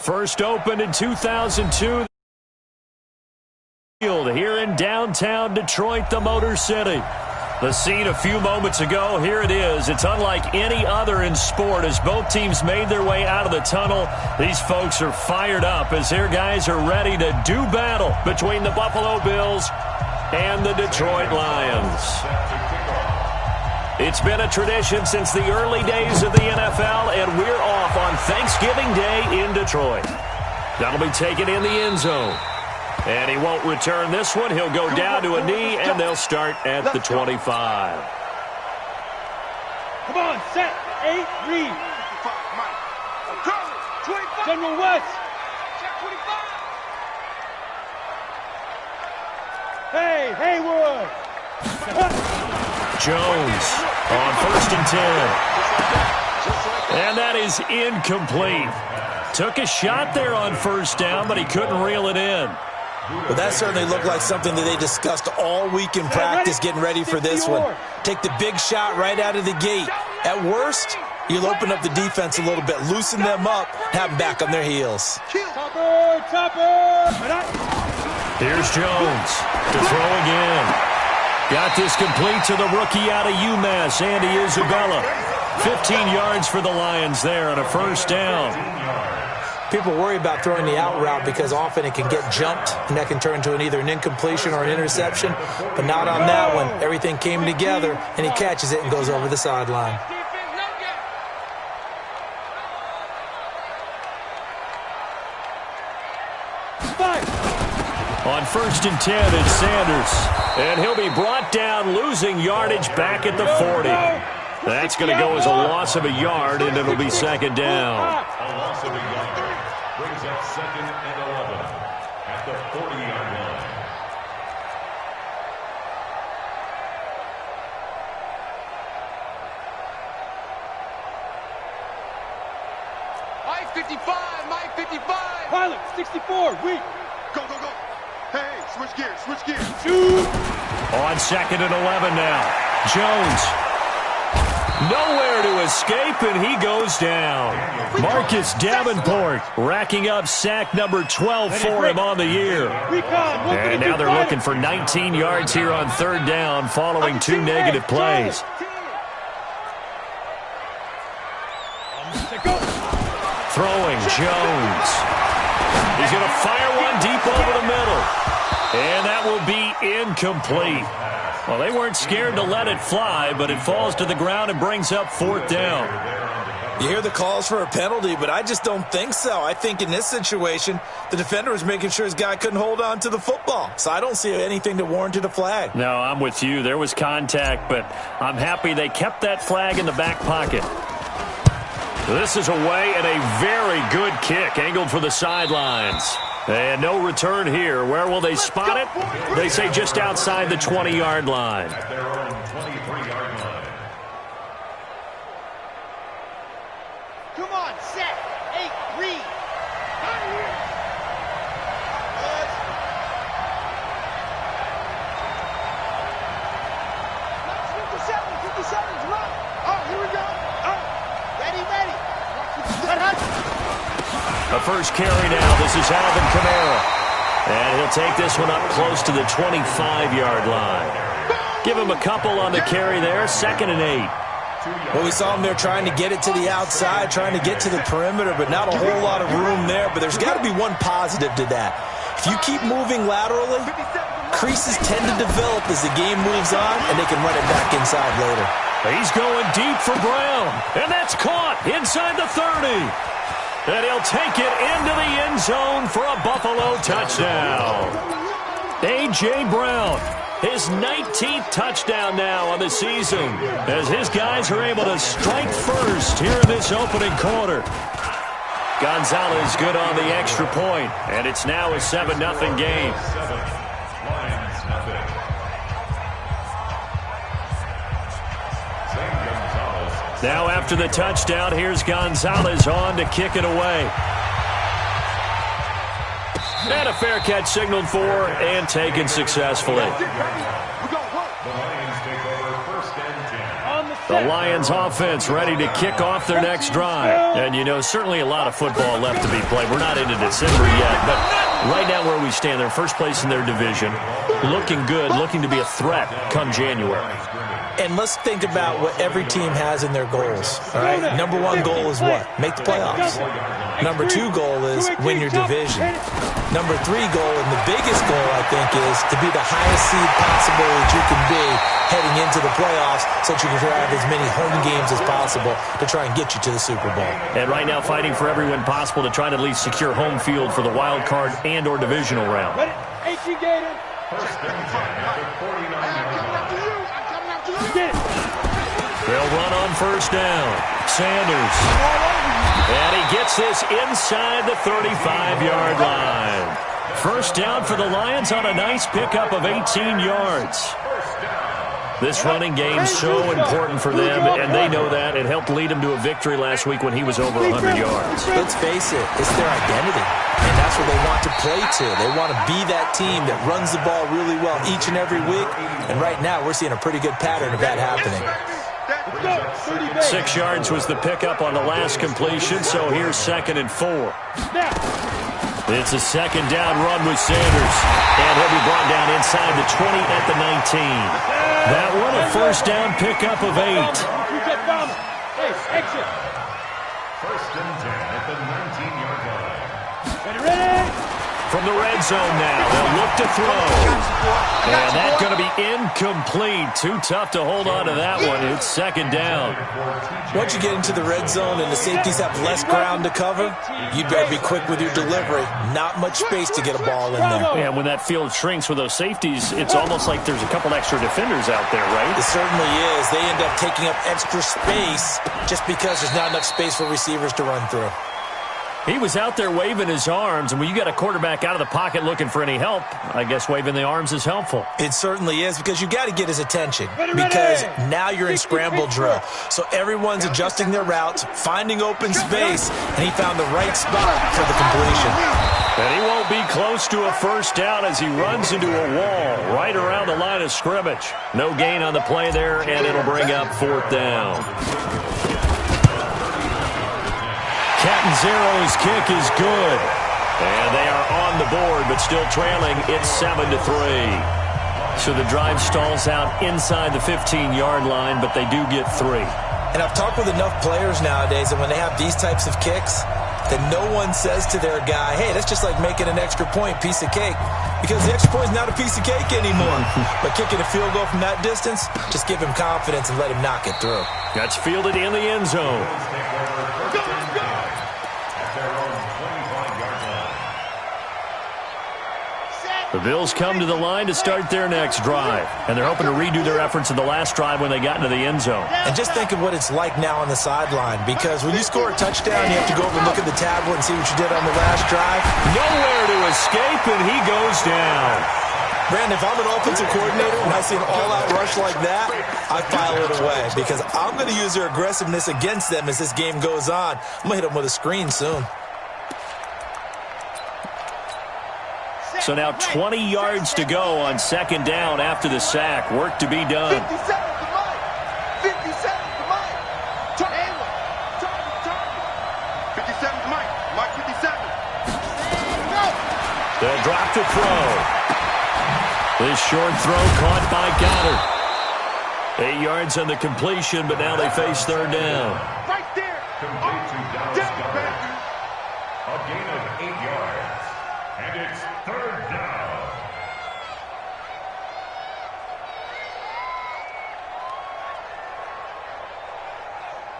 First opened in 2002. Here in downtown Detroit, the Motor City. The scene a few moments ago, here it is. It's unlike any other in sport as both teams made their way out of the tunnel. These folks are fired up as their guys are ready to do battle between the Buffalo Bills and the Detroit Lions. It's been a tradition since the early days of the NFL, and we're off on Thanksgiving Day in Detroit. That'll be taken in the end zone. And he won't return this one. He'll go down to a knee, and they'll start at the 25. Come on, set, 8, read. General West. Hey, Haywood. Jones on 1st and 10. And that is incomplete. Took a shot there on 1st down, but he couldn't reel it in. Well, that certainly looked like something that they discussed all week in practice, getting ready for this one. Take the big shot right out of the gate. At worst, you'll open up the defense a little bit, loosen them up, have them back on their heels. Here's Jones to throw again. Got this complete to the rookie out of UMass, Andy Isabella. 15 yards for the Lions there on a 1st down. People worry about throwing the out route because often it can get jumped, and that can turn into either an incompletion or an interception. But not on that one. Everything came together, and he catches it and goes over the sideline. On 1st and 10, it's Sanders. And he'll be brought down, losing yardage back at the 40. That's going to go as a loss of a yard, and it'll be 2nd down. Brings up 2nd and 11 at the 40-yard line. Mike 55, Mike 55. Pilot 64, weak. Go, go, go. Hey, switch gears, switch gears. Shoot. On 2nd and 11 now. Jones. Nowhere to escape, and he goes down. Marcus Davenport racking up sack number 12 for him on the year. And now they're looking for 19 yards here on 3rd down following 2 negative plays. Throwing Jones. He's going to fire one deep over the middle. And that will be incomplete. Well, they weren't scared to let it fly, but it falls to the ground and brings up 4th down. You hear the calls for a penalty, but I just don't think so. I think in this situation, the defender was making sure his guy couldn't hold on to the football. So I don't see anything that warranted a flag. No, I'm with you. There was contact, but I'm happy they kept that flag in the back pocket. This is away and a very good kick, angled for the sidelines. And no return here. Where will they spot it? They say just outside the 20-yard line. At their own 23-yard line. Come on, set, 8, read. Oh, here we go. Oh, ready. A first carry now. This is Alvin Kamara. And he'll take this one up close to the 25-yard line. Give him a couple on the carry there. 2nd and 8. Well, we saw him there trying to get it to the outside, trying to get to the perimeter, but not a whole lot of room there. But there's got to be one positive to that. If you keep moving laterally, creases tend to develop as the game moves on, and they can run it back inside later. He's going deep for Brown. And that's caught inside the 30. And he'll take it into the end zone for a Buffalo touchdown. A.J. Brown, his 19th touchdown now on the season, as his guys are able to strike first here in this opening quarter. Gonzalez good on the extra point, and it's now a 7-0 game. Now after the touchdown, here's Gonzalez on to kick it away. And a fair catch signaled for and taken successfully. On the The Lions offense ready to kick off their next drive. And, you know, certainly a lot of football left to be played. We're not into December yet, but right now where we stand, they're first place in their division. Looking good, looking to be a threat come January. And let's think about what every team has in their goals, all right? Number one goal is what? Make the playoffs. Number two goal is win your division. Number three goal, and the biggest goal, I think, is to be the highest seed possible that you can be heading into the playoffs so that you can have as many home games as possible to try and get you to the Super Bowl. And right now fighting for every win possible to try to at least secure home field for the wild card and or divisional round. They'll run on first down. Sanders. And he gets this inside the 35-yard line. First down for the Lions on a nice pickup of 18 yards. This running game's so important for them, and they know that. It helped lead them to a victory last week when he was over 100 yards. Let's face it, it's their identity, and that's what they want to play to. They want to be that team that runs the ball really well each and every week, and right now we're seeing a pretty good pattern of that happening. 6 yards was the pickup on the last completion, so here's 2nd and 4. It's a second down run with Sanders, and he'll be brought down inside the 20 at the 19. That one a first down pickup of 8. First and 10 at the 19-yard line. Ready? From the red zone now, they'll look to throw. And that's going to be incomplete. Too tough to hold on to that one. It's second down. Once you get into the red zone and the safeties have less ground to cover, you better be quick with your delivery. Not much space to get a ball in there. And when that field shrinks with those safeties, it's almost like there's a couple extra defenders out there, right? It certainly is. They end up taking up extra space just because there's not enough space for receivers to run through. He was out there waving his arms, and when you got a quarterback out of the pocket looking for any help, I guess waving the arms is helpful. It certainly is, because you got to get his attention, because now you're in scramble drill. So everyone's adjusting their routes, finding open space, and he found the right spot for the completion. And he won't be close to a first down as he runs into a wall right around the line of scrimmage. No gain on the play there, and it'll bring up 4th down. Catanzaro's kick is good. And they are on the board, but still trailing. It's 7-3. So the drive stalls out inside the 15-yard line, but they do get 3. And I've talked with enough players nowadays that when they have these types of kicks, that no one says to their guy, hey, that's just like making an extra point, piece of cake. Because the extra point is not a piece of cake anymore. But kicking a field goal from that distance, just give him confidence and let him knock it through. That's fielded in the end zone. The Bills come to the line to start their next drive, and they're hoping to redo their efforts in the last drive when they got into the end zone. And just think of what it's like now on the sideline, because when you score a touchdown, you have to go over and look at the tablet and see what you did on the last drive. Nowhere to escape, and he goes down. Brandon, if I'm an offensive coordinator and I see an all-out rush like that, I file it away, because I'm going to use their aggressiveness against them as this game goes on. I'm going to hit them with a screen soon. So now 20 yards to go on second down after the sack. Work to be done. 57 to Mike. 57 to Mike. 57 to Mike. Mike 57. They'll drop to throw. This short throw caught by Goddard. 8 yards on the completion, but now they face third down. Right there. Complete to Dallas Goddard. A gain of 8 yards. And it's third down.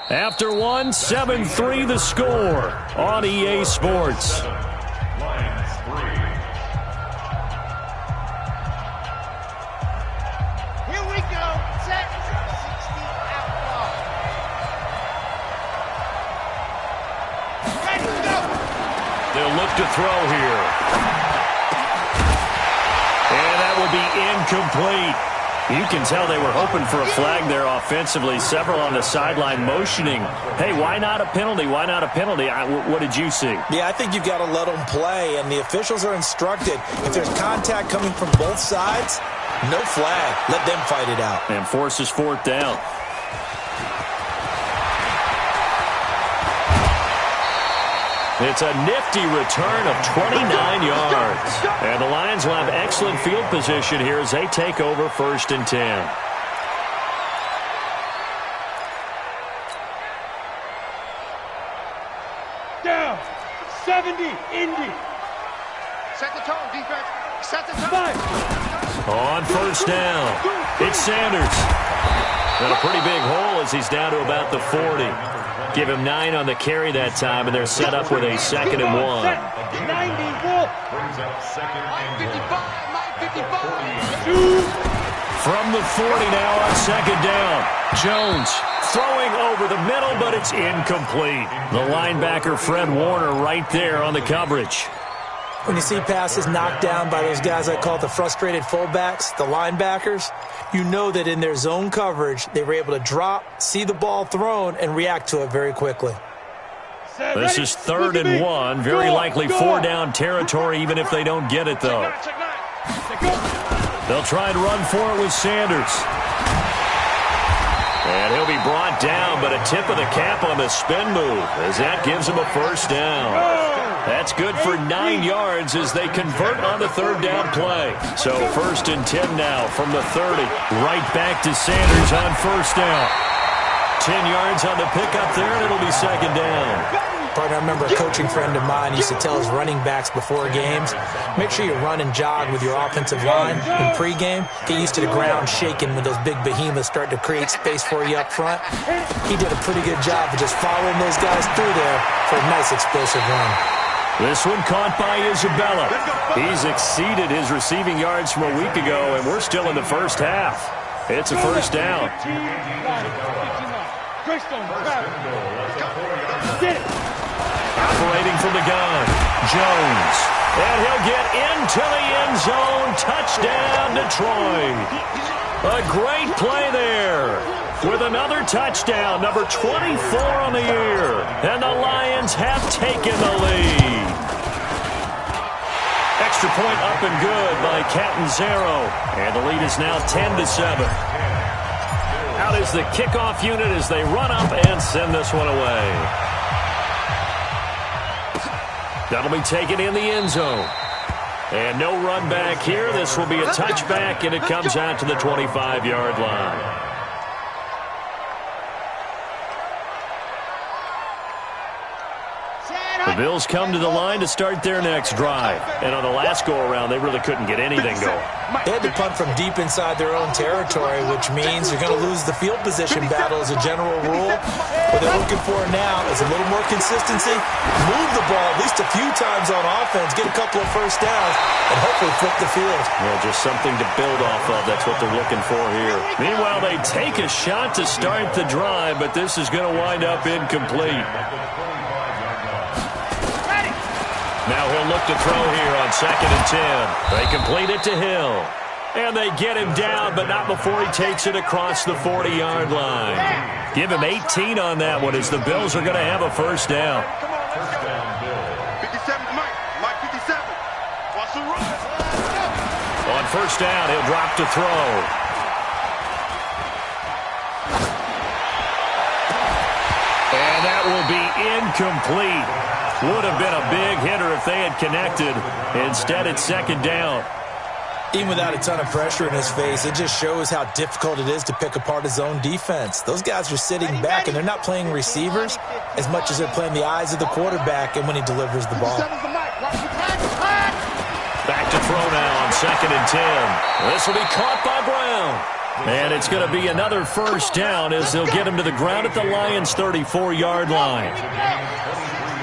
After one, 7-3 the score on EA Sports. Lions 3. Here we go. Set 60 outlaw. Ready to go. They'll look to throw here. And that will be incomplete. You can tell they were hoping for a flag there offensively. Several on the sideline motioning, hey, why not a penalty? Why not a penalty? What did you see? Yeah, I think you've got to let them play, and the officials are instructed. If there's contact coming from both sides, no flag. Let them fight it out. And forces 4th down. It's a nifty return of 29 yards. And the Lions will have excellent field position here as they take over 1st and 10. Down. 70, Indy. Set the tone, defense. Set the tone. On 1st down, it's Sanders. And a pretty big hole as he's down to about the 40. Give him 9 on the carry that time, and they're set up with a 2nd and 1. 90, Wolf. Brings up 2nd and 55. From the 40 now on 2nd down. Jones throwing over the middle, but it's incomplete. The linebacker, Fred Warner, right there on the coverage. When you see passes knocked down by those guys I call the frustrated fullbacks, the linebackers, you know that in their zone coverage, they were able to drop, see the ball thrown, and react to it very quickly. This is 3rd and 1. Very likely 4-down territory, even if they don't get it, though. They'll try and run for it with Sanders. And he'll be brought down, but a tip of the cap on the spin move as that gives him a 1st down. That's good for 9 yards as they convert on the 3rd down play. So 1st and 10 now from the 30. Right back to Sanders on 1st down. 10 yards on the pickup there, and it'll be 2nd down. Partner, I remember a coaching friend of mine used to tell his running backs before games, make sure you run and jog with your offensive line in pregame. Get used to the ground shaking when those big behemoths start to create space for you up front. He did a pretty good job of just following those guys through there for a nice explosive run. This one caught by Isabella. He's exceeded his receiving yards from a week ago, and we're still in the 1st half. It's a 1st down. Operating from the gun, Jones. And he'll get into the end zone. Touchdown, Detroit. A great play there. With another touchdown, number 24 on the year. And the Lions have taken the lead. Extra point up and good by Catanzaro. And the lead is now 10-7. Out is the kickoff unit as they run up and send this one away. That'll be taken in the end zone. And no run back here. This will be a touchback, and it comes out to the 25-yard line. The Bills come to the line to start their next drive. And on the last go-around, they really couldn't get anything going. They had to punt from deep inside their own territory, which means you're going to lose the field position battle as a general rule. What they're looking for now is a little more consistency, move the ball at least a few times on offense, get a couple of 1st downs, and hopefully flip the field. Yeah, just something to build off of. That's what they're looking for here. Meanwhile, they take a shot to start the drive, but this is going to wind up incomplete. Now he'll look to throw here on 2nd and 10. They complete it to Hill. And they get him down, but not before he takes it across the 40-yard line. Give him 18 on that one as the Bills are going to have a 1st down. 57, Mike 57. Watch the run. On 1st down, he'll drop to throw. And that will be incomplete. Would have been a big hitter if they had connected. Instead, it's 2nd down. Even without a ton of pressure in his face, it just shows how difficult it is to pick apart his own defense. Those guys are sitting back, and they're not playing receivers as much as they're playing the eyes of the quarterback and when he delivers the ball. Back to throw now on 2nd and 10. This will be caught by Brown. And it's going to be another 1st down as they'll get him to the ground at the Lions' 34-yard line.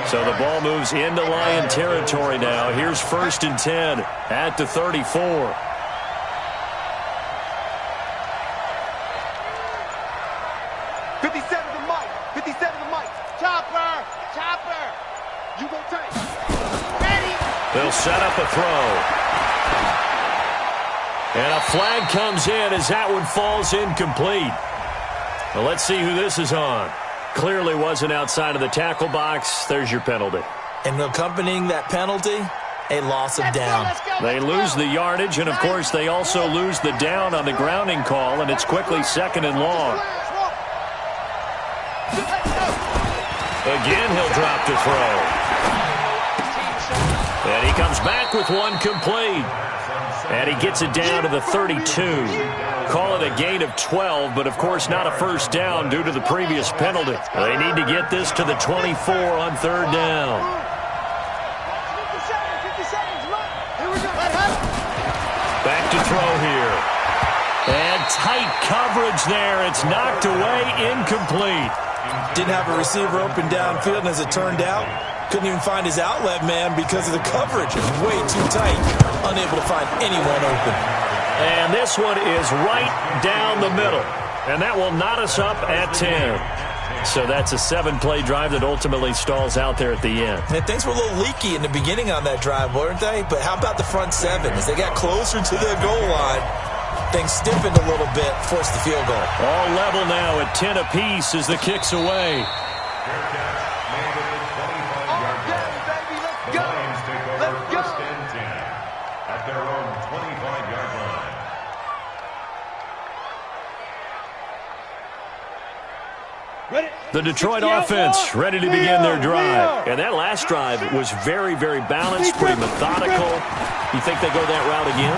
So the ball moves into Lion territory now. Here's 1st and 10 at the 34. Chopper. You go take. Ready. They'll set up a throw. And a flag comes in as that one falls incomplete. Well, let's see who this is on. Clearly wasn't outside of the tackle box. There's your penalty. And accompanying that penalty, a loss of down. They lose the yardage, and, of course, they also lose the down on the grounding call, and it's quickly 2nd and long. Again, he'll drop to throw. And he comes back with one complete. And he gets it down to the 32. Call it a gain of 12, but of course not a first down due to the previous penalty. They need to get this to the 24 on third down. Back to throw here. And tight coverage there. It's knocked away, incomplete. Didn't have a receiver open downfield, and as it turned out, couldn't even find his outlet man because of the coverage. It was way too tight. Unable to find anyone open. And this one is right down the middle. And that will knot us up at 10. So that's a 7-play drive that ultimately stalls out there at the end. And things were a little leaky in the beginning on that drive, weren't they? But how about the front seven? As they got closer to their goal line, things stiffened a little bit, forced the field goal. All level now at 10 apiece as the kick's away. The Detroit offense ready to begin their drive. And that last drive was very, very balanced, pretty methodical. You think they go that route again?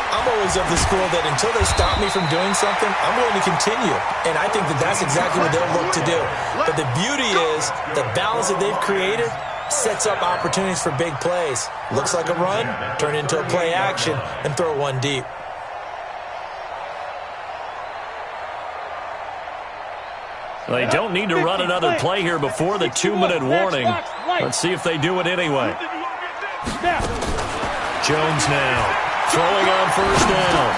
I'm always of the school that until they stop me from doing something, I'm going to continue. And I think that that's exactly what they'll look to do. But the beauty is the balance that they've created sets up opportunities for big plays. Looks like a run, turn into a play action, and throw one deep. They don't need to run another play here before the 2-minute warning. Let's see if they do it anyway. Jones now throwing on first down.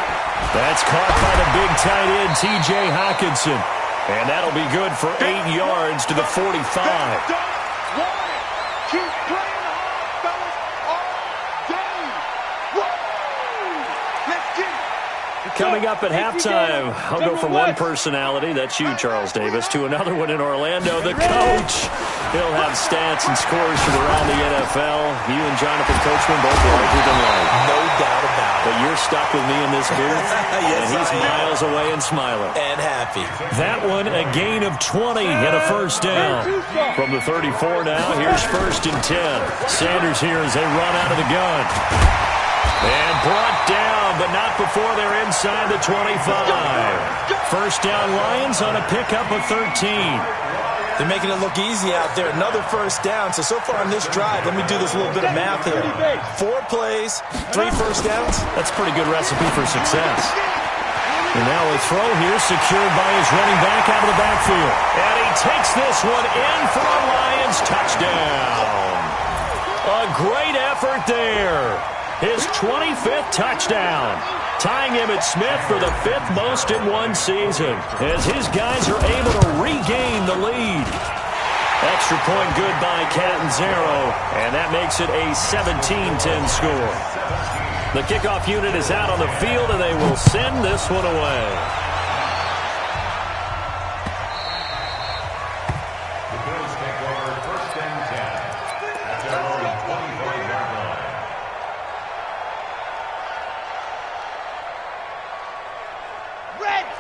That's caught by the big tight end, T.J. Hockenson. And that'll be good for 8 yards to the 45. Coming up at halftime, I'll go from one personality, that's you, Charles Davis, to another one in Orlando, the coach. He'll have stats and scores from around the NFL. You and Jonathan Coachman both larger than life. No doubt about it. But you're stuck with me in this booth, yes, and he's miles away and smiling. And happy. That one, a gain of 20 and a first down. From the 34 now, here's 1st and 10. Sanders here as they run out of the gun. And brought down, but not before they're inside the 25. First down Lions on a pickup of 13. They're making it look easy out there. Another first down. So far on this drive, let me do this little bit of math here. 4 plays, 3 first downs. That's a pretty good recipe for success. And now a throw here secured by his running back out of the backfield. And he takes this one in for a Lions touchdown. A great effort there. His 25th touchdown, tying Emmitt Smith for the 5th most in one season, as his guys are able to regain the lead. Extra point good by Catanzaro, and that makes it a 17-10 score. The kickoff unit is out on the field, and they will send this one away.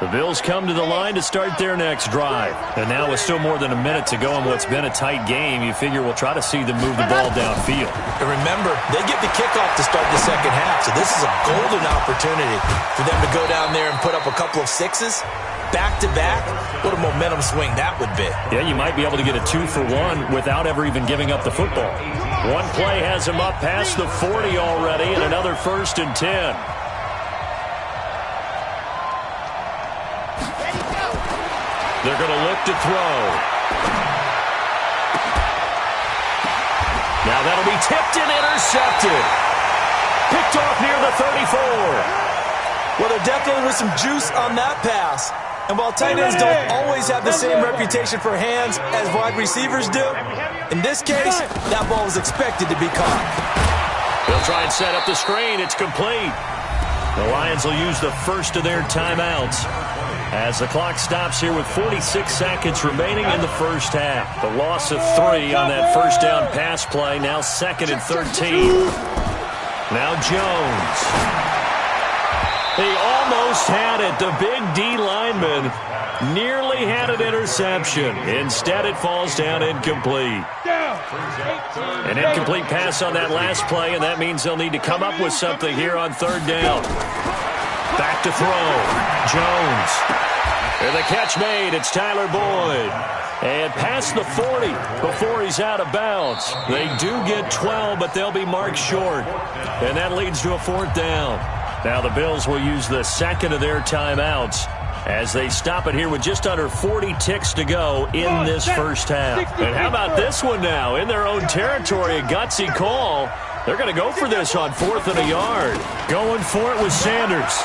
The Bills come to the line to start their next drive. And now with still more than a minute to go in what's been a tight game, you figure we'll try to see them move the ball downfield. And remember, they get the kickoff to start the second half, so this is a golden opportunity for them to go down there and put up a couple of sixes back-to-back. What a momentum swing that would be. Yeah, you might be able to get a 2-for-1 without ever even giving up the football. One play has them up past the 40 already, and another 1st and 10. They're going to look to throw. Now that'll be tipped and intercepted. Picked off near the 34. Well, there definitely was some juice on that pass. And while tight ends don't always have the same reputation for hands as wide receivers do, in this case, that ball was expected to be caught. They'll try and set up the screen. It's complete. The Lions will use the first of their timeouts as the clock stops here with 46 seconds remaining in the first half. The loss of 3 on that first down pass play. Now 2nd and 13. Now Jones. He almost had it. The big D lineman nearly had an interception. Instead, it falls down incomplete. An incomplete pass on that last play, and that means they'll need to come up with something here on third down. Back to throw. Jones. And the catch made. It's Tyler Boyd. And past the 40 before he's out of bounds. They do get 12, but they'll be marked short. And that leads to a fourth down. Now the Bills will use the second of their timeouts as they stop it here with just under 40 ticks to go in this first half. And how about this one now? In their own territory, a gutsy call. They're going to go for this on 4th and a yard. Going for it with Sanders.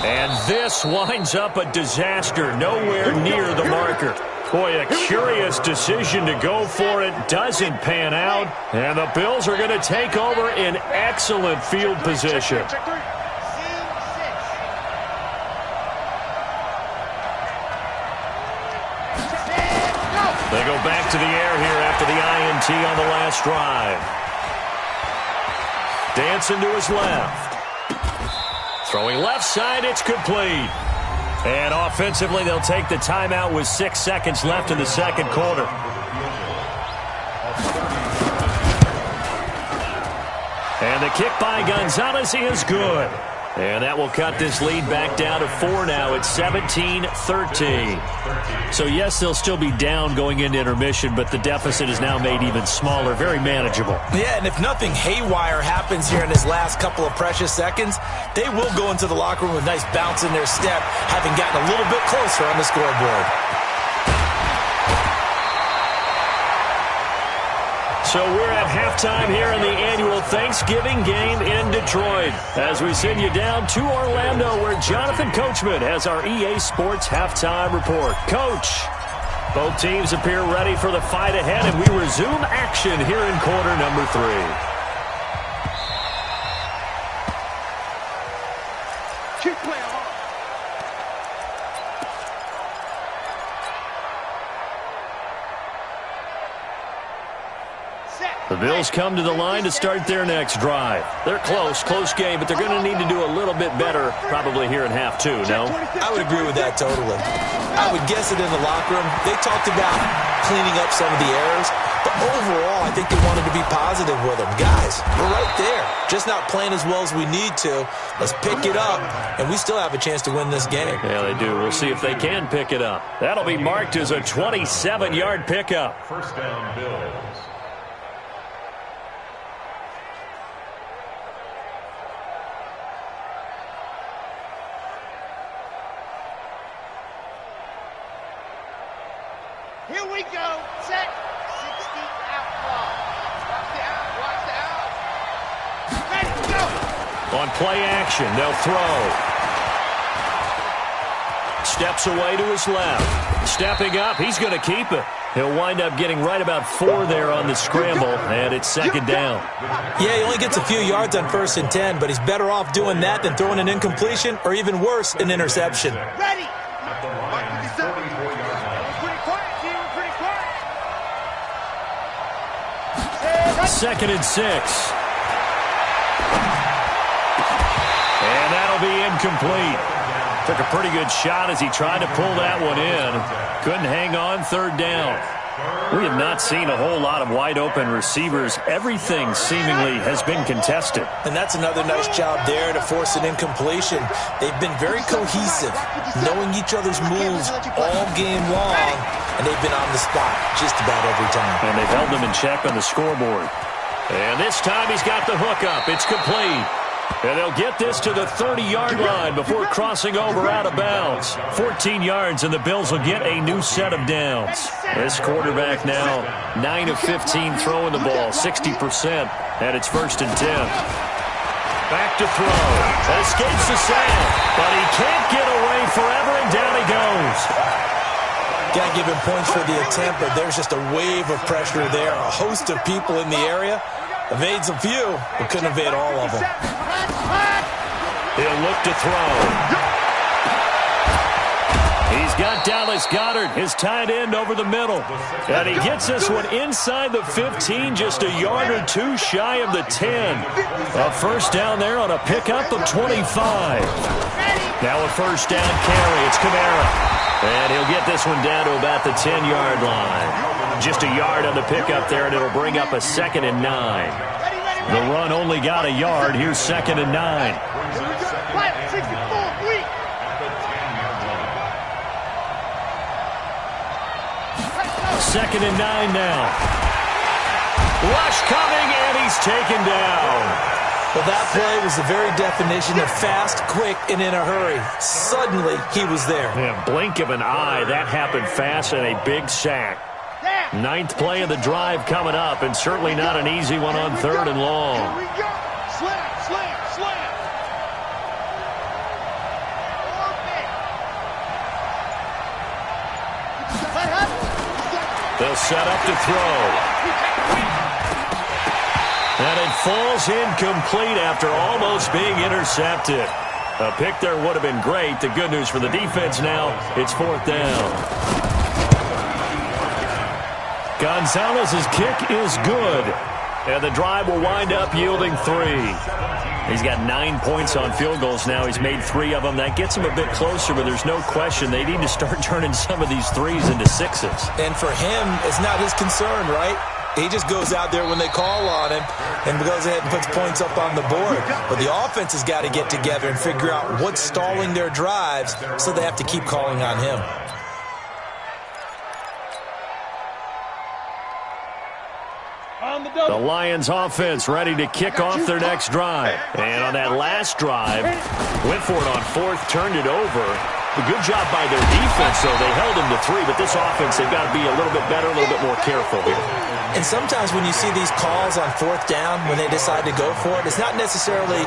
And this winds up a disaster, nowhere near the marker. Boy, a curious decision to go for it doesn't pan out, and the Bills are going to take over in excellent field position. They go back to the air here after the INT on the last drive. Dancing to his left. Throwing left side, it's complete. And offensively, they'll take the timeout with 6 seconds left in the second quarter. And the kick by Gonzalez is good. And that will cut this lead back down to 4 now. It's 17-13. So, yes, they'll still be down going into intermission, but the deficit is now made even smaller, very manageable. Yeah, and if nothing haywire happens here in his last couple of precious seconds, they will go into the locker room with a nice bounce in their step, having gotten a little bit closer on the scoreboard. So we're at halftime here in the annual Thanksgiving game in Detroit as we send you down to Orlando where Jonathan Coachman has our EA Sports halftime report. Coach, both teams appear ready for the fight ahead, and we resume action here in quarter number 3. The Bills come to the line to start their next drive. They're close game, but they're going to need to do a little bit better probably here in half 2, no? I would agree with that totally. I would guess it in the locker room. They talked about cleaning up some of the errors, but overall, I think they wanted to be positive with them. Guys, we're right there, just not playing as well as we need to. Let's pick it up, and we still have a chance to win this game. Yeah, they do. We'll see if they can pick it up. That'll be marked as a 27-yard pickup. First down, Bills. Here we go. Set. 60 outlaw. Watch the out. Ready, go. On play action, they'll throw. Steps away to his left. Stepping up, he's going to keep it. He'll wind up getting right about 4 there on the scramble, and it's second down. Yeah, he only gets a few yards on 1st and 10, but he's better off doing that than throwing an incompletion or even worse, an interception. Ready. Second and 6. And that'll be incomplete. Took a pretty good shot as he tried to pull that one in. Couldn't hang on third down. We have not seen a whole lot of wide-open receivers. Everything seemingly has been contested. And that's another nice job there to force an incompletion. They've been very cohesive, knowing each other's moves all game long, and they've been on the spot just about every time. And they've held them in check on the scoreboard. And this time he's got the hook up. It's complete. And they'll get this to the 30-yard line before crossing over out of bounds. 14 yards, and the Bills will get a new set of downs. This quarterback now, 9 of 15 throwing the ball, 60%, and it's 1st and 10. Back to throw. Escapes the sack, but he can't get away forever, and down he goes. Got to give him points for the attempt, but there's just a wave of pressure there. A host of people in the area. Evades a few, but couldn't evade all of them. He'll look to throw. He's got Dallas Goedert, his tight end, over the middle. And he gets this one inside the 15, just a yard or two shy of the 10. A first down there on a pickup of 25. Now a first down carry. It's Kamara. And he'll get this one down to about the 10-yard line. Just a yard on the pickup there, and it'll bring up a 2nd and 9. The run only got a yard. Here's 2nd and 9. 2nd and 9 now. Rush coming, and he's taken down. Well, that play was the very definition of fast, quick, and in a hurry. Suddenly, he was there. Yeah, blink of an eye. That happened fast and a big sack. 9th play of the drive coming up, and certainly not an easy one on 3rd and long. Slam, slam, slam. They'll set up to throw. And it falls incomplete after almost being intercepted. A pick there would have been great. The good news for the defense now, it's 4th down. Gonzalez's kick is good. And the drive will wind up yielding 3. He's got 9 points on field goals now. He's made 3 of them. That gets him a bit closer, but there's no question they need to start turning some of these 3s into 6s. And for him, it's not his concern, right? He just goes out there when they call on him and goes ahead and puts points up on the board. But the offense has got to get together and figure out what's stalling their drives, so they have to keep calling on him. The Lions offense ready to kick off their next drive. And on that last drive, went for it on 4th, turned it over. A good job by their defense, though. They held them to 3, but this offense, they've got to be a little bit better, a little bit more careful here. And sometimes when you see these calls on 4th down, when they decide to go for it, it's not necessarily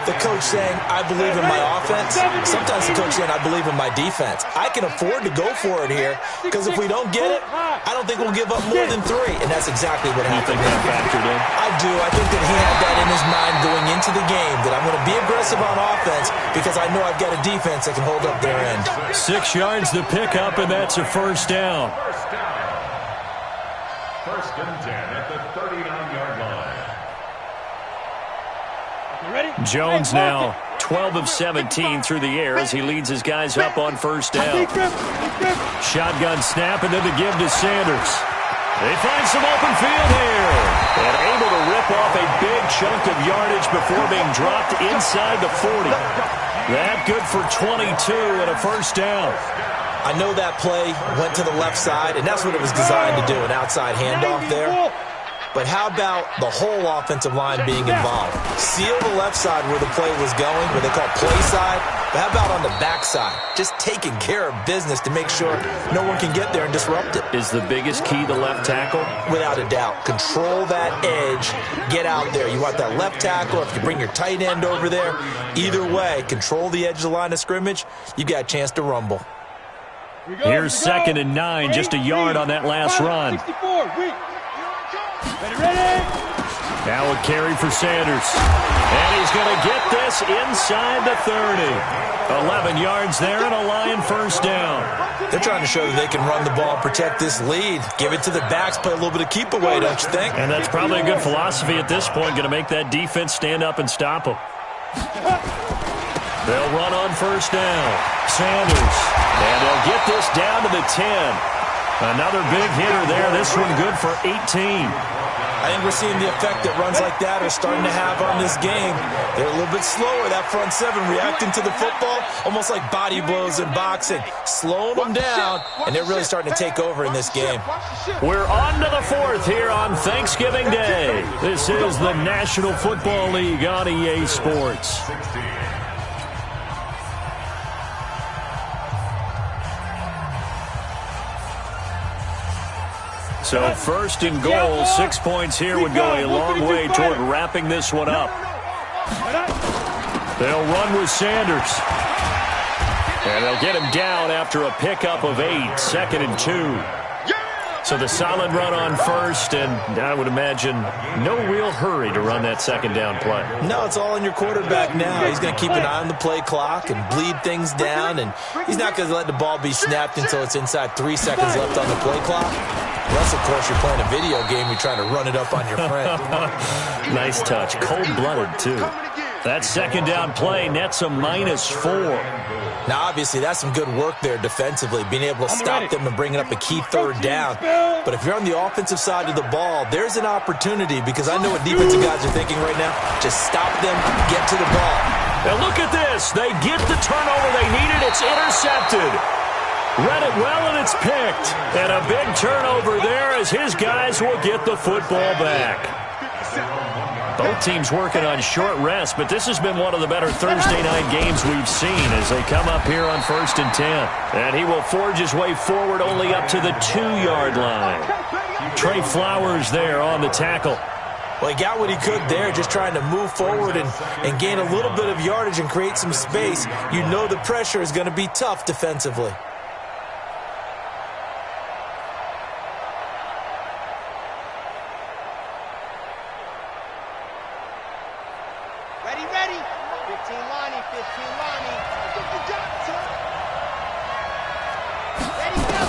the coach saying, I believe in my offense. Sometimes the coach saying, I believe in my defense. I can afford to go for it here, because if we don't get it, I don't think we'll give up more than 3. And that's exactly what happened. You think that factored in? I do. I think that he had that in his mind going into the game, that I'm going to be aggressive on offense because I know I've got a defense that can hold up their end. 6 yards to pick up, and that's a first down. First and 10 at the 39-yard line. Jones now 12 of 17 through the air as he leads his guys up on first down. Shotgun snap, and then the give to Sanders. They find some open field here. And able to rip off a big chunk of yardage before being dropped inside the 40. That good for 22 and a first down. I know that play went to the left side, and that's what it was designed to do, an outside handoff there. But how about the whole offensive line being involved? Seal the left side where the play was going, where they call play side. But how about on the back side? Just taking care of business to make sure no one can get there and disrupt it. Is the biggest key the left tackle? Without a doubt. Control that edge. Get out there. You want that left tackle. If you bring your tight end over there, either way, control the edge of the line of scrimmage, you got a chance to rumble. Here's 2nd and 9, just a yard on that last run. Now a carry for Sanders. And he's going to get this inside the 30. 11 yards there and a Lion first down. They're trying to show that they can run the ball, protect this lead. Give it to the backs, play a little bit of keep away, don't you think? And that's probably a good philosophy at this point, going to make that defense stand up and stop them. They'll run on first down. Sanders. And they'll get this down to the 10. Another big hitter there. This one good for 18. I think we're seeing the effect that runs like that are starting to have on this game. They're a little bit slower, that front 7, reacting to the football, almost like body blows in boxing, slowing them down, and they're really starting to take over in this game. We're on to the 4th here on Thanksgiving Day. This is the National Football League on EA Sports. So 1st and goal, 6 points here would go a long way toward wrapping this one up. They'll run with Sanders. And they'll get him down after a pickup of 8, 2nd and 2. So the solid run on first, and I would imagine no real hurry to run that second down play. No, it's all on your quarterback now. He's going to keep an eye on the play clock and bleed things down, and he's not going to let the ball be snapped until it's inside 3 seconds left on the play clock. Unless, of course, you're playing a video game, you're trying to run it up on your friend. Nice touch. Cold-blooded, too. That second down play nets a -4. Now, obviously, that's some good work there defensively, being able to stop them and bringing up a key third down. But if you're on the offensive side of the ball, there's an opportunity, because I know what defensive guys are thinking right now. Just stop them, get to the ball. Now look at this. They get the turnover they needed. It's intercepted. Read it well, and it's picked. And a big turnover there as his guys will get the football back. Both teams working on short rest, but this has been one of the better Thursday night games we've seen as they come up here on 1st and 10. And he will forge his way forward only up to the 2-yard line. Trey Flowers there on the tackle. Well, he got what he could there, just trying to move forward and gain a little bit of yardage and create some space. You know the pressure is going to be tough defensively. Ready. 15 Lonnie. Ready, go.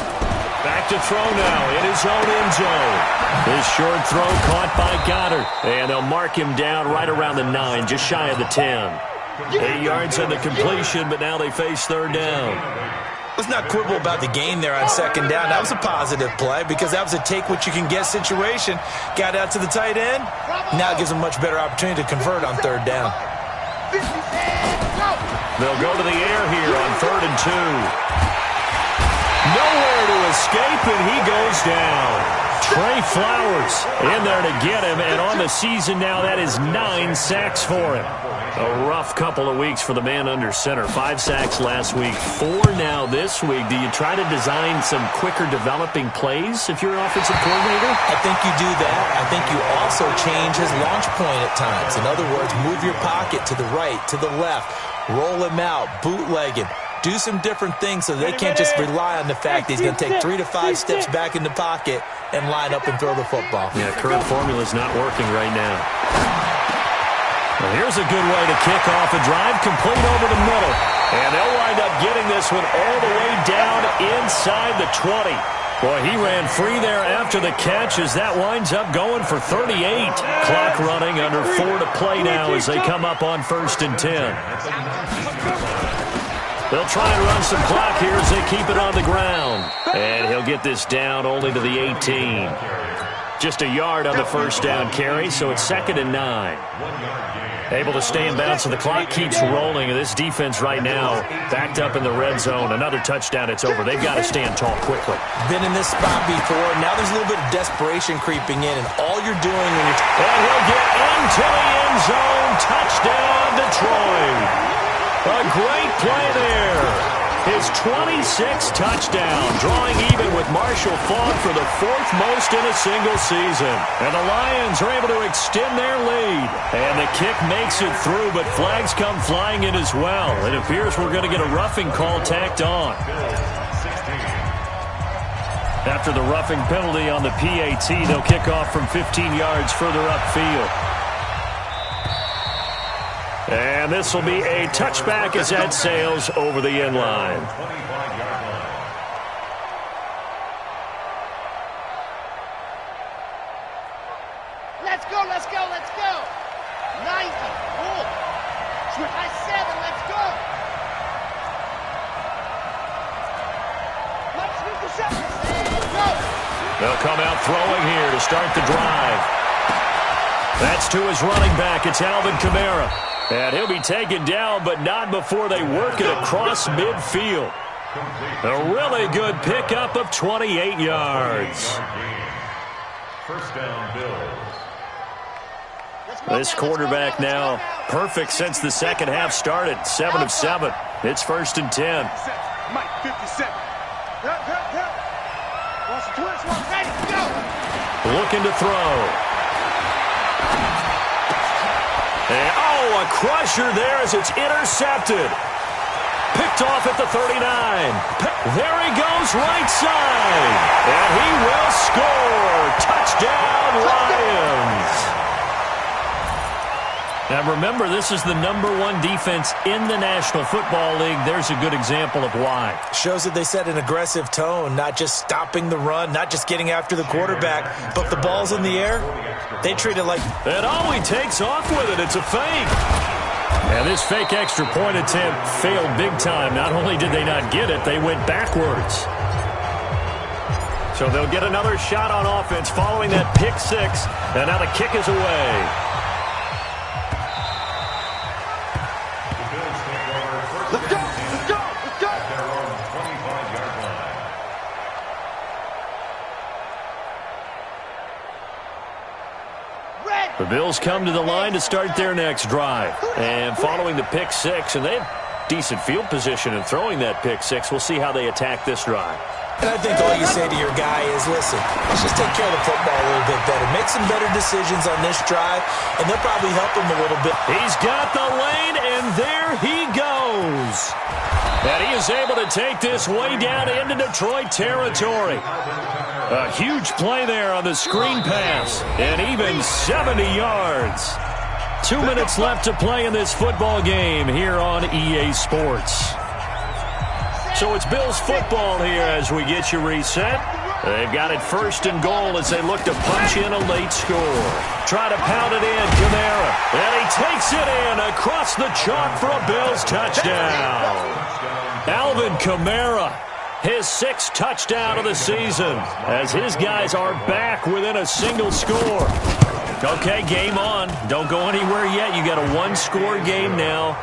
Back to throw now in his own end zone. His short throw caught by Goddard. And they'll mark him down right around the 9, just shy of the 10. 8 yards on the completion, but now they face third down. Let's not quibble about the gain there on second down. That was a positive play because that was a take-what-you-can-get situation. Got out to the tight end. Now it gives them a much better opportunity to convert on third down. They'll go to the air here on 3rd and 2. Nowhere to escape, and he goes down. Trey Flowers in there to get him, and on the season now, that is 9 sacks for him. A rough couple of weeks for the man under center. 5 sacks last week, 4 now this week. Do you try to design some quicker developing plays if you're an offensive coordinator? I think you do that. I think you also change his launch point at times. In other words, move your pocket to the right, to the left, roll him out, bootleg him. Do some different things so they can't just rely on the fact that he's going to take 3 to 5 steps back in the pocket and line up and throw the football. Yeah, current formula is not working right now. Well, here's a good way to kick off a drive, complete over the middle. And they'll wind up getting this one all the way down inside the 20. Boy, he ran free there after the catch as that winds up going for 38. Clock running under 4 to play now as they come up on 1st and 10. They'll try and run some clock here as they keep it on the ground. And he'll get this down only to the 18. Just a yard on the first down carry, so it's 2nd and 9. Able to stay in bounds, so the clock keeps rolling. And this defense right now backed up in the red zone. Another touchdown, it's over. They've got to stand tall quickly. Been in this spot before. Now there's a little bit of desperation creeping in, and all you're doing when you're... And he'll get into the end zone. Touchdown, Detroit. A great play there. His 26th touchdown, drawing even with Marshall Faulk for the 4th most in a single season. And the Lions are able to extend their lead. And the kick makes it through, but flags come flying in as well. It appears we're going to get a roughing call tacked on. After the roughing penalty on the PAT, they'll kick off from 15 yards further upfield. And this will be a touchback as that sails over the end line. Let's go. 90. Cool. High 7. Let's go. They'll come out throwing here to start the drive. That's to his running back. It's Alvin Kamara. And he'll be taken down, but not before they work it across midfield. A really good pickup of 28 yards. First down, Bills. This quarterback now perfect since the second half started. 7 of 7. It's 1st and 10. Mike, 57. Ready, go. Looking to throw. And, a crusher there as it's intercepted. Picked picked off at the 39. There he goes right side. And he will score. Touchdown, Lions. Now remember, this is the #1 defense in the National Football League. There's a good example of why. Shows that they set an aggressive tone, not just stopping the run, not just getting after the quarterback, but if the ball's in the air, they treat it like... And all he takes off with it, it's a fake. And this fake extra point attempt failed big time. Not only did they not get it, they went backwards. So they'll get another shot on offense following that pick six. And now the kick is away. Let's go! Let's go! Let's go! They're on the 25-yard line. The Bills come to the line to start their next drive. And following the pick six, and they have decent field position in throwing that pick six. We'll see how they attack this drive. And I think all you say to your guy is, listen, let's just take care of the football a little bit better. Make some better decisions on this drive, and they'll probably help him a little bit. He's got the lane, and there he goes. And he is able to take this way down into Detroit territory. A huge play there on the screen pass, and even 70 yards. 2 minutes left to play in this football game here on EA Sports. So it's Bills football here as we get you reset. They've got it 1st and goal as they look to punch in a late score. Try to pound it in, Kamara. And he takes it in across the chalk for a Bills touchdown. Alvin Kamara, his 6th touchdown of the season, as his guys are back within a single score. Okay, game on. Don't go anywhere yet. You got a 1-score game now.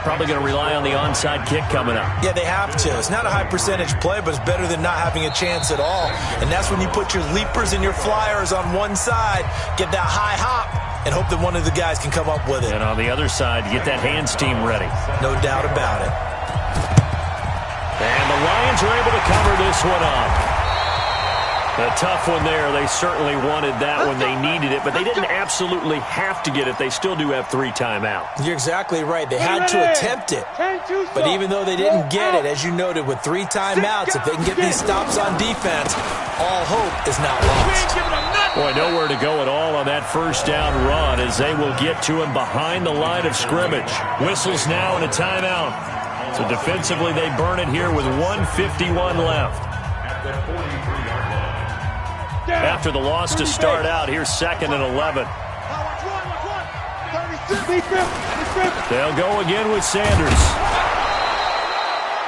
Probably going to rely on the onside kick coming up. Yeah, they have to. It's not a high percentage play, but it's better than not having a chance at all. And that's when you put your leapers and your flyers on one side, get that high hop, and hope that one of the guys can come up with it. And on the other side, get that hands team ready. No doubt about it. And the Lions are able to cover this one up. A tough one there. They certainly wanted that when they needed it, but they didn't absolutely have to get it. They still do have 3 timeouts. You're exactly right. They had to attempt it. But even though they didn't get it, as you noted, with 3 timeouts, if they can get these stops on defense, all hope is not lost. Boy, nowhere to go at all on that 1st down run as they will get to him behind the line of scrimmage. Whistles now and a timeout. So defensively, they burn it here with 1:51 left. After the loss to start out, here's 2nd and 11. They'll go again with Sanders.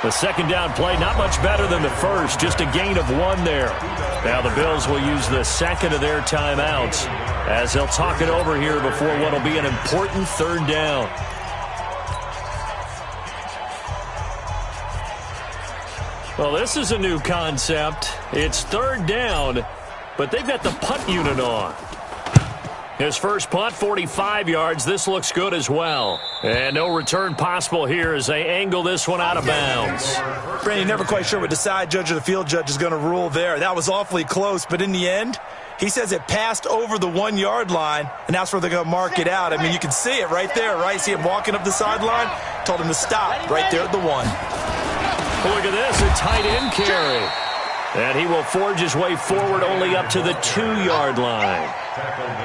The 2nd down play, not much better than the first, just a gain of 1 there. Now the Bills will use the 2nd of their timeouts as they'll talk it over here before what will be an important 3rd down. Well, this is a new concept. It's 3rd down, but they've got the punt unit on. His first punt, 45 yards. This looks good as well. And no return possible here as they angle this one out of bounds. Brandon, never quite sure what the side judge or the field judge is going to rule there. That was awfully close, but in the end, he says it passed over the 1-yard line, and that's where they're going to mark it out. I mean, you can see it right there, right? See him walking up the sideline? Told him to stop right there at the 1. Look at this, a tight end carry. And he will forge his way forward only up to the 2-yard line.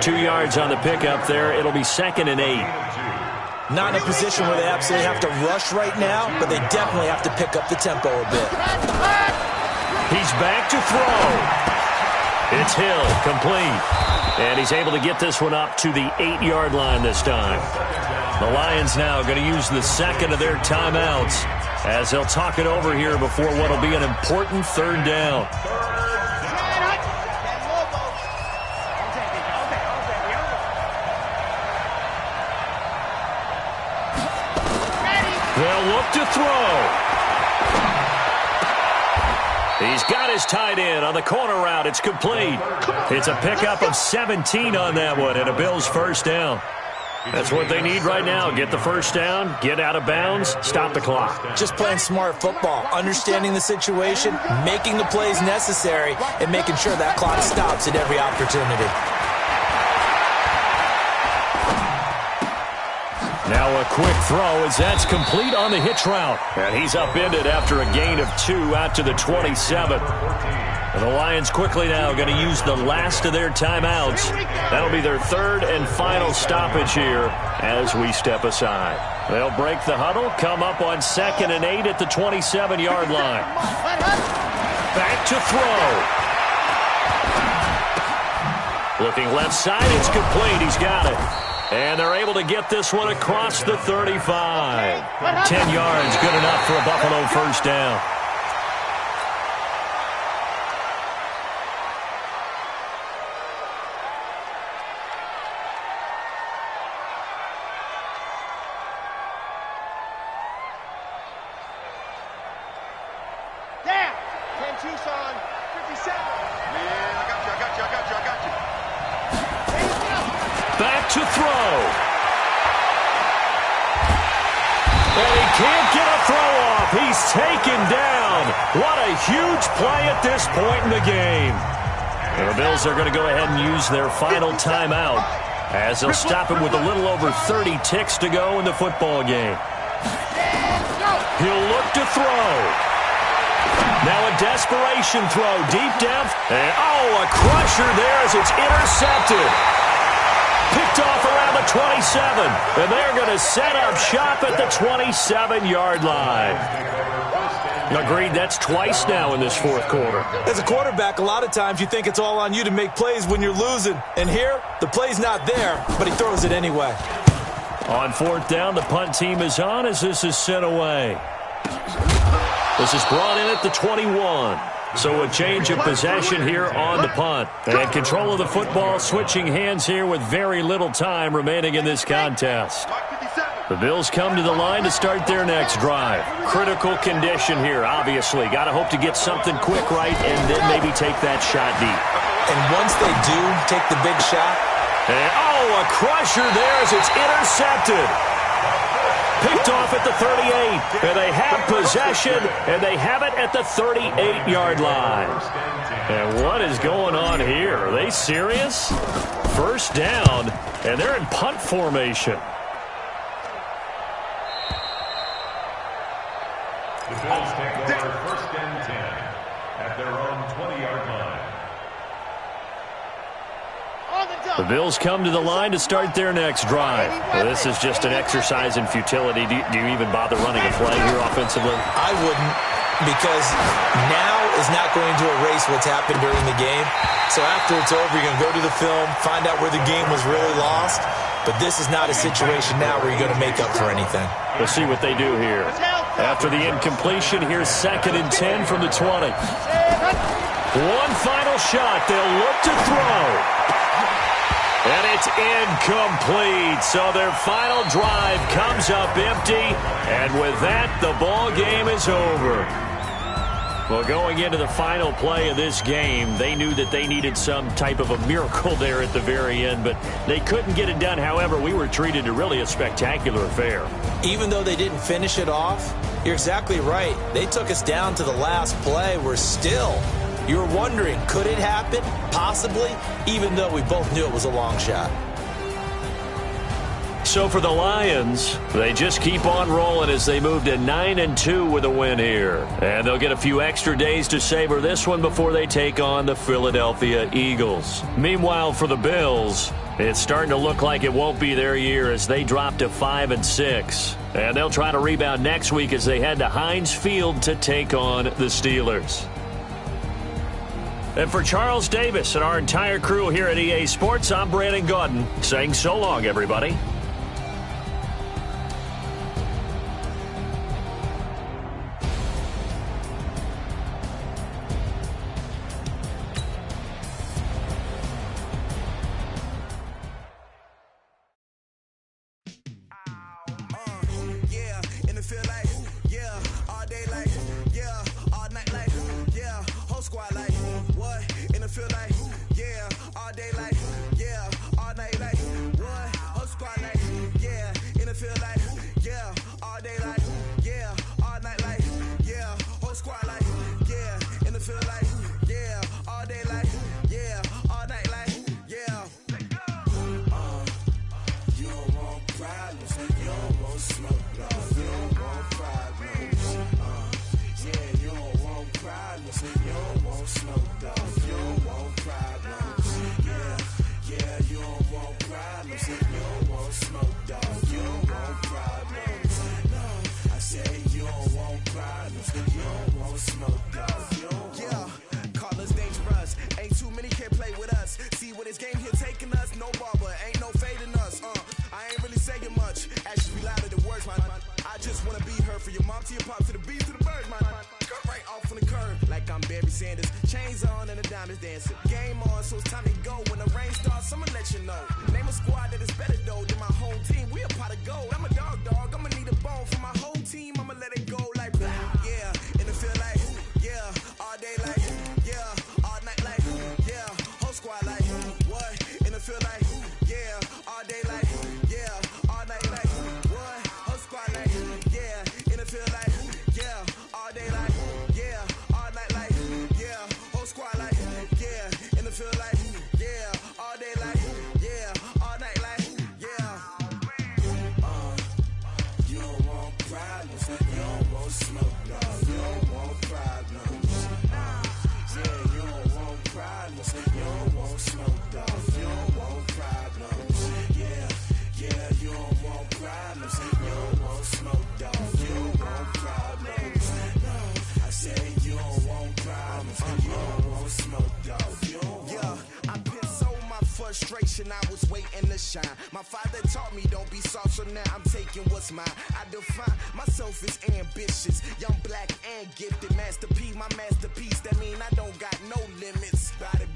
2 yards on the pickup there. It'll be 2nd and 8. Not in a position where they absolutely have to rush right now, but they definitely have to pick up the tempo a bit. He's back to throw. It's Hill, complete. And he's able to get this one up to the 8-yard line this time. The Lions now going to use the 2nd of their timeouts as they'll talk it over here before what will be an important 3rd down. They'll look to throw. He's got his tight end on the corner route. It's complete. It's a pickup of 17 on that one and a Bills 1st down. That's what they need right now. Get the 1st down, get out of bounds, stop the clock. Just playing smart football, understanding the situation, making the plays necessary, and making sure that clock stops at every opportunity. Now a quick throw as that's complete on the hitch route. And he's upended after a gain of 2 out to the 27. And the Lions quickly now going to use the last of their timeouts. That'll be their third and final stoppage here as we step aside. They'll break the huddle, come up on 2nd and 8 at the 27-yard line. Back to throw. Looking left side, it's complete. He's got it. And they're able to get this one across the 35. 10 yards, good enough for a Buffalo first down. Back to throw. And he can't get a throw off. He's taken down. What a huge play at this point in the game. And the Bills are going to go ahead and use their final timeout as they'll stop him with a little over 30 ticks to go in the football game. He'll look to throw. Now a desperation throw deep down. And, a crusher there as it's intercepted. Picked off around the 27. And they're going to set up shop at the 27-yard line. Agreed, that's twice now in this fourth quarter. As a quarterback, a lot of times you think it's all on you to make plays when you're losing. And here, the play's not there, but he throws it anyway. On 4th down, the punt team is on as this is sent away. This is brought in at the 21. So a change of possession here on the punt. And control of the football switching hands here with very little time remaining in this contest. The Bills come to the line to start their next drive. Critical condition here, obviously. Got to hope to get something quick right and then maybe take that shot deep. And once they do take the big shot. And, a crusher there as it's intercepted. Picked off at the 38, and they have possession, and they have it at the 38-yard line. And what is going on here? Are they serious? First down, and they're in punt formation. The Bills take over 1st and 10 at their own 20-yard line. The Bills come to the line to start their next drive. Well, this is just an exercise in futility. Do you even bother running a play here offensively? I wouldn't, because now is not going to erase what's happened during the game. So after it's over, you're going to go to the film, find out where the game was really lost. But this is not a situation now where you're going to make up for anything. We'll see what they do here. After the incompletion, here's 2nd and 10 from the 20. One final shot. They'll look to throw. And it's incomplete. So their final drive comes up empty. And with that, the ball game is over. Well, going into the final play of this game, they knew that they needed some type of a miracle there at the very end, but they couldn't get it done. However, we were treated to really a spectacular affair. Even though they didn't finish it off, you're exactly right. They took us down to the last play. We're still... You were wondering, could it happen? Possibly, even though we both knew it was a long shot. So for the Lions, they just keep on rolling as they move to 9-2 with a win here. And they'll get a few extra days to savor this one before they take on the Philadelphia Eagles. Meanwhile, for the Bills, it's starting to look like it won't be their year as they drop to 5-6. And they'll try to rebound next week as they head to Heinz Field to take on the Steelers. And for Charles Davis and our entire crew here at EA Sports, I'm Brandon Gaudin saying so long, everybody. Feel like, yeah, all day like, yeah, all night like, what? Whole squad like want smoke, dog. You don't want problems. Yeah, you don't want problems. You don't want smoke, dog. You don't want problems. No, I say you don't want problems. You don't want smoke, dog. You don't want. Call us dangerous. Ain't too many can play with us. See what this game here taking us. No barber, ain't no fading us. I ain't really saying much. Actions be louder than words, man. I just wanna be heard for your mom to your pop to the beat to the bird, man. Cut right off on the curb like I'm Barry Sanders. Chains on and the diamonds dancing. Game on, so it's time to go. When the rain starts, I'ma let you know. Name a squad that is better though than my home team. We a pot of gold. I'm a dog. I'ma need a bone for my whole team. I'ma let it go like blah. Yeah, and it feel like yeah, all day like yeah, all night like yeah, whole squad like what? And it feel like yeah, all day like yeah, all night like what? Whole squad like yeah, and it feel like yeah, all day like yeah, all night like yeah, whole squad like yeah, and it feel like yeah, all day like yeah, all night like yeah. You don't want problems. You don't want smoke, dog. You don't want problems. Yeah, you don't want problems. You don't want smoke, dog. You don't want problems. Yeah, you don't want problems. You don't want smoke, dog. You don't want problems. No, I say you don't want problems. You don't want smoke, dog. You don't want. I pissed so my frustration, I was waiting to shine. My father taught me don't be soft, so now I'm taking what's mine. I define myself as ambitious, young, black, and gifted. Master P, my masterpiece, that mean I don't got no limits. Bout it,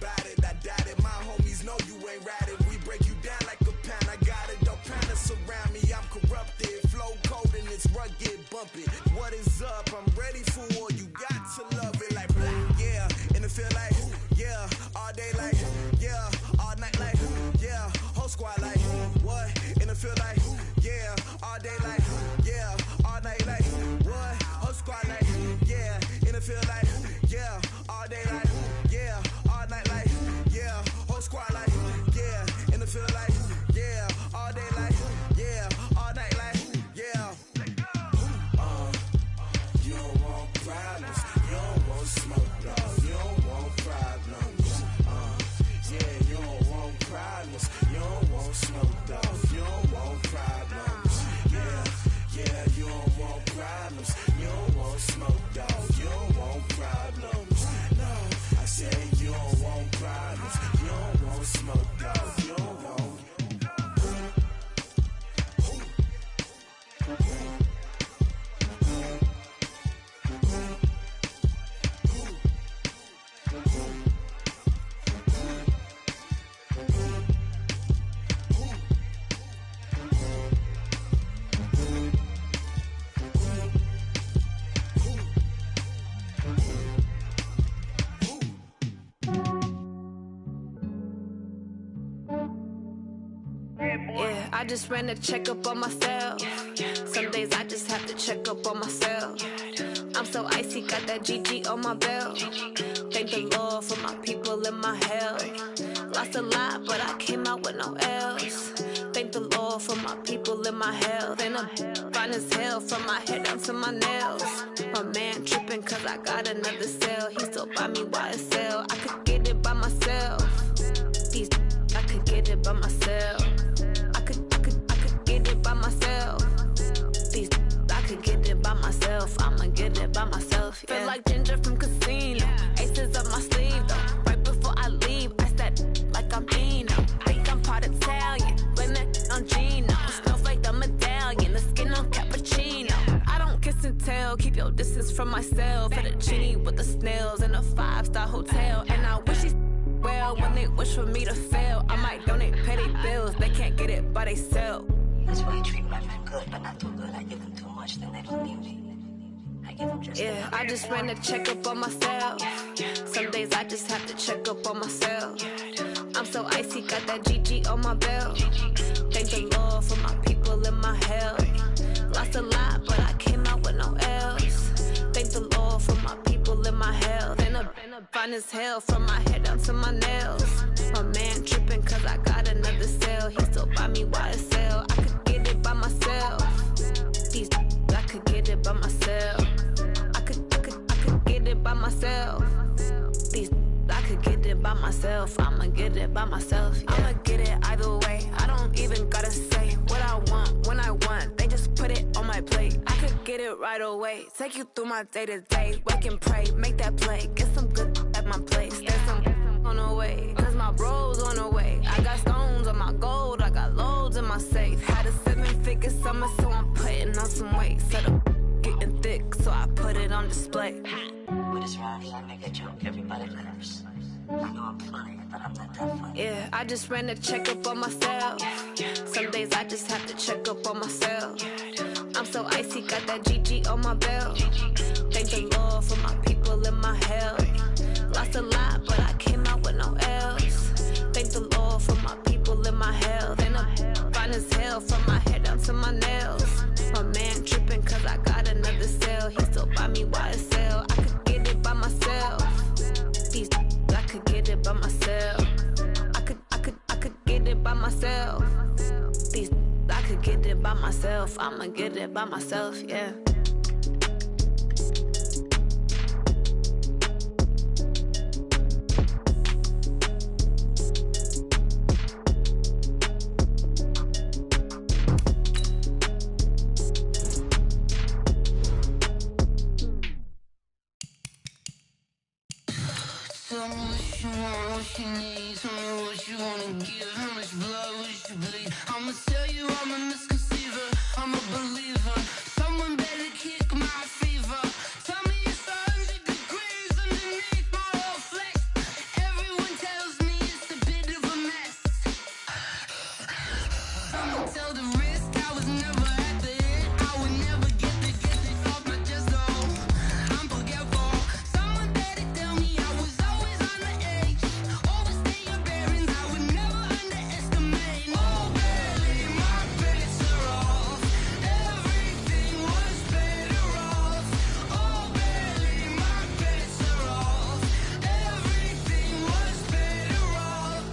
I doubt it. My homies know you ain't ratted. We break you down like a pound. I got it, don't pound us around me. I'm corrupted, flow cold and it's rugged, bump it. What is up? I'm ready for war. You got to love it like black, yeah. And it feel like yeah, all day like yeah, all night like yeah, whole squad like what? And it feel like yeah, all day like yeah, all night like what? Whole squad like yeah, and it feel like yeah, all day like yeah, all night like yeah, whole squad like yeah, and it feel like yeah, all day like yeah, all night like yeah. You don't want problems. You don't want smoke, dog. You don't want problems. Yeah, you don't want problems. You don't want smoke, dog. You don't want problems. Yeah, you don't want problems. You don't want smoke, dog. You don't want problems. No, I say you don't want problems. You don't want smoke, dog. You don't want. Yeah, I just ran a checkup on myself. Some days I just have to check up on myself. I'm so icy, got that GG on my belt. Thank the Lord for my people and my health. Lost a lot, but I came out with no L's. Thank the Lord for my people and my health. And I'm fine as hell from my head down to my nails. My man tripping cause I got another cell. He still buy me YSL. I could get it by myself. These I could get it by myself. I could get it by myself. These I could get it by myself. I'ma get it by myself. Yeah. Feel like Ginger from Casino. Aces up my sleeve though. Right before I leave, I said like I'm Dino. Think I'm part Italian. Blame it on Gino. Snowflake the medallion. The skin on cappuccino. I don't kiss and tell. Keep your distance from myself. At a genie with the snails in a 5-star hotel. And I wish he's well when they wish for me to fail. I might donate petty bills. They can't get it by they sell. That's why you treat my men good, but not too good. I give them too much, then they don't need me. I give them just yeah, I just ran a checkup on myself. Some days I just have to check up on myself. I'm so icy, got that GG on my belt. Thank the Lord for my people and my health. Lost a lot, but I came out with no L's. Thank the Lord for my people and my health. And I'm fine as hell from my head down to my nails. My man tripping cause I got another cell. He still buy me YSL. I could get it by myself. These I could get it by myself. I could get it by myself. These could get it by myself. I'ma get it by myself. Yeah. I'ma get it either way. I don't even gotta say what I want when I want. They just put it on my plate. I could get it right away. Take you through my day-to-day. Wake and pray, make that play. Get some good at my place. There's some on the way, cause my bro's on the way. I got stones on my gold, I got loads in my safe. Had a 7-figure summer, so I'm putting on some weight. Set up getting thick, so I put it on display. With this round here, I make a joke everybody laughs. I know I'm funny, but I'm not that funny. Yeah, I just ran a checkup on myself. Some days I just have to check up on myself. I'm so icy, got that GG on my belt. Thank the Lord for my people in my health. Lost a lot, but I came out with no else. Thank the Lord for my people in my health. And I'm fine as hell from my head down to my nails. My man tripping cause I got another sale. He still buy me YSL. I could get it by myself. These I could get it by myself. I could get it by myself. These I could get it by myself. I'ma get it by myself, yeah. Tell me what you want, what you need. Tell me what you wanna give. How much blood would you bleed? I'ma tell you I'm a misconceiver. I'm a believer. Someone better kick my fever. Tell me it's 100 degrees underneath my whole flesh. Everyone tells me it's a bit of a mess. I'ma tell the risk I was never at the end. I would never get this off my chest though. I'm forgetful. Someone better tell me I was always on the edge. Overstay your bearings, I would never underestimate. Oh baby, my bets are off. Everything was better off. Oh baby, my bets are off. Everything was better off.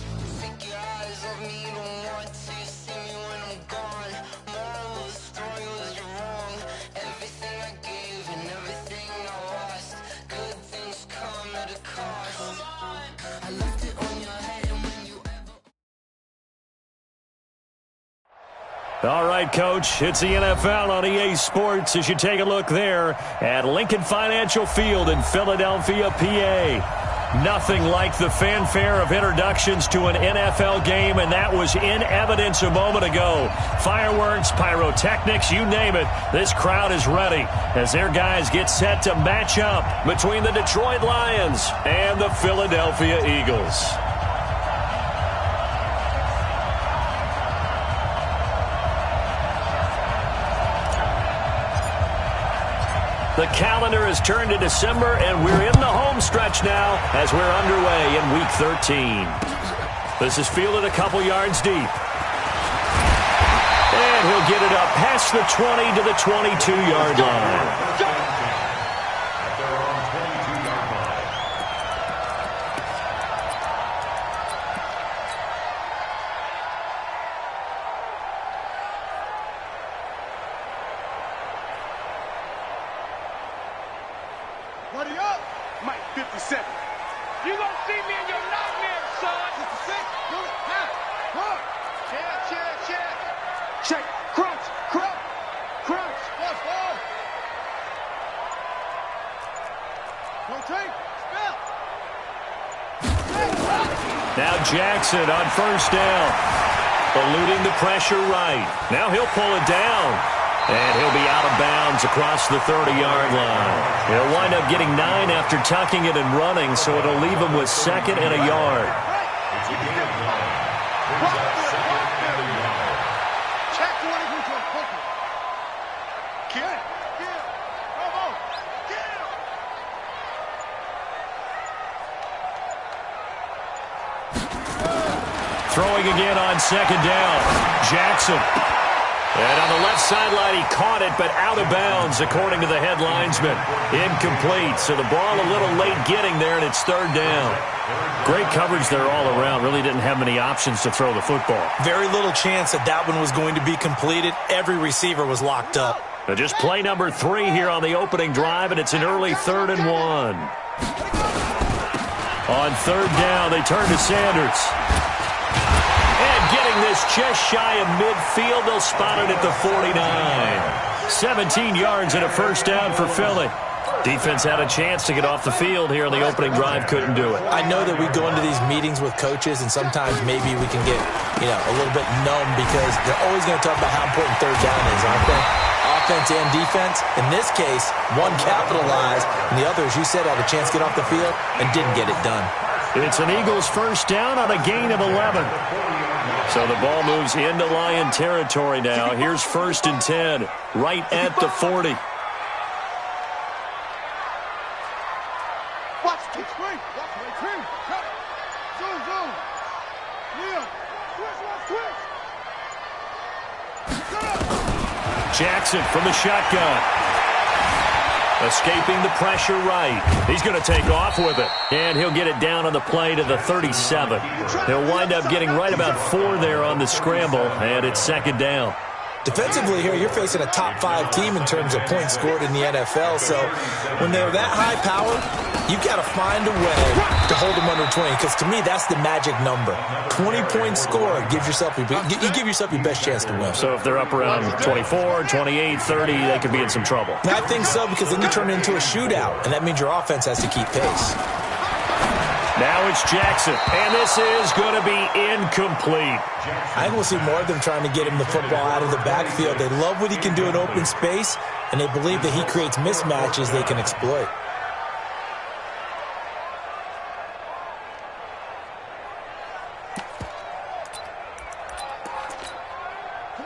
Take your eyes off me, don't want to see me when I'm gone. Moral of the story was you're wrong. Everything I gave and everything I lost. Good things come at a cost. I left it on your head and when you ever... All right, Coach, it's the NFL on EA Sports as you take a look there at Lincoln Financial Field in Philadelphia, PA. Nothing like the fanfare of introductions to an NFL game, and that was in evidence a moment ago. Fireworks, pyrotechnics, you name it. This crowd is ready as their guys get set to match up between the Detroit Lions and the Philadelphia Eagles. The calendar has turned to December, and we're in the home stretch now as we're underway in Week 13. This is fielded a couple yards deep. And he'll get it up past the 20 to the 22-yard line. Buddy up! Mike, 57. You gonna see me in your nightmares, son! 56, do it, now, run! Check. Check, crunch, ball! Rotate, spell! Now Jackson on first down. Eluding the pressure right. Now he'll pull it down. And he'll be out of bounds across the 30-yard line. He'll wind up getting 9 after tucking it and running, so it'll leave him with second and a yard. Throwing again on second down. Jackson. And on the left sideline, he caught it, but out of bounds, according to the head linesman. Incomplete, so the ball a little late getting there, and it's third down. Great coverage there all around. Really didn't have many options to throw the football. Very little chance that one was going to be completed. Every receiver was locked up. Now just play number 3 here on the opening drive, and it's an early 3rd and 1. On third down, they turn to Sanders. And getting this just shy of midfield, they'll spot it at the 49. 17 yards and a first down for Philly. Defense had a chance to get off the field here on the opening drive, couldn't do it. I know that we go into these meetings with coaches, and sometimes maybe we can get, a little bit numb because they're always going to talk about how important third down is, aren't they? Offense and defense. In this case, one capitalized, and the other, as you said, had a chance to get off the field and didn't get it done. It's an Eagles first down on a gain of 11. So the ball moves into Lion territory now. Here's 1st and 10, right at the 40. Watch the screen. Watch the screen. Zoom, zoom. Yeah. Switch. Jackson from the shotgun. Escaping the pressure right. He's going to take off with it. And he'll get it down on the play to the 37. He'll wind up getting right about 4 there on the scramble, and it's 2nd down. Defensively here, you're facing a top 5 team in terms of points scored in the NFL. So when they're that high powered, you've got to find a way to hold them under 20. Because to me, that's the magic number. 20-point score gives yourself you give yourself your best chance to win. So if they're up around 24, 28, 30, they could be in some trouble. I think so, because then you turn it into a shootout, and that means your offense has to keep pace. Now it's Jackson, and this is going to be incomplete. I think we'll see more of them trying to get him the football out of the backfield. They love what he can do in open space, and they believe that he creates mismatches they can exploit.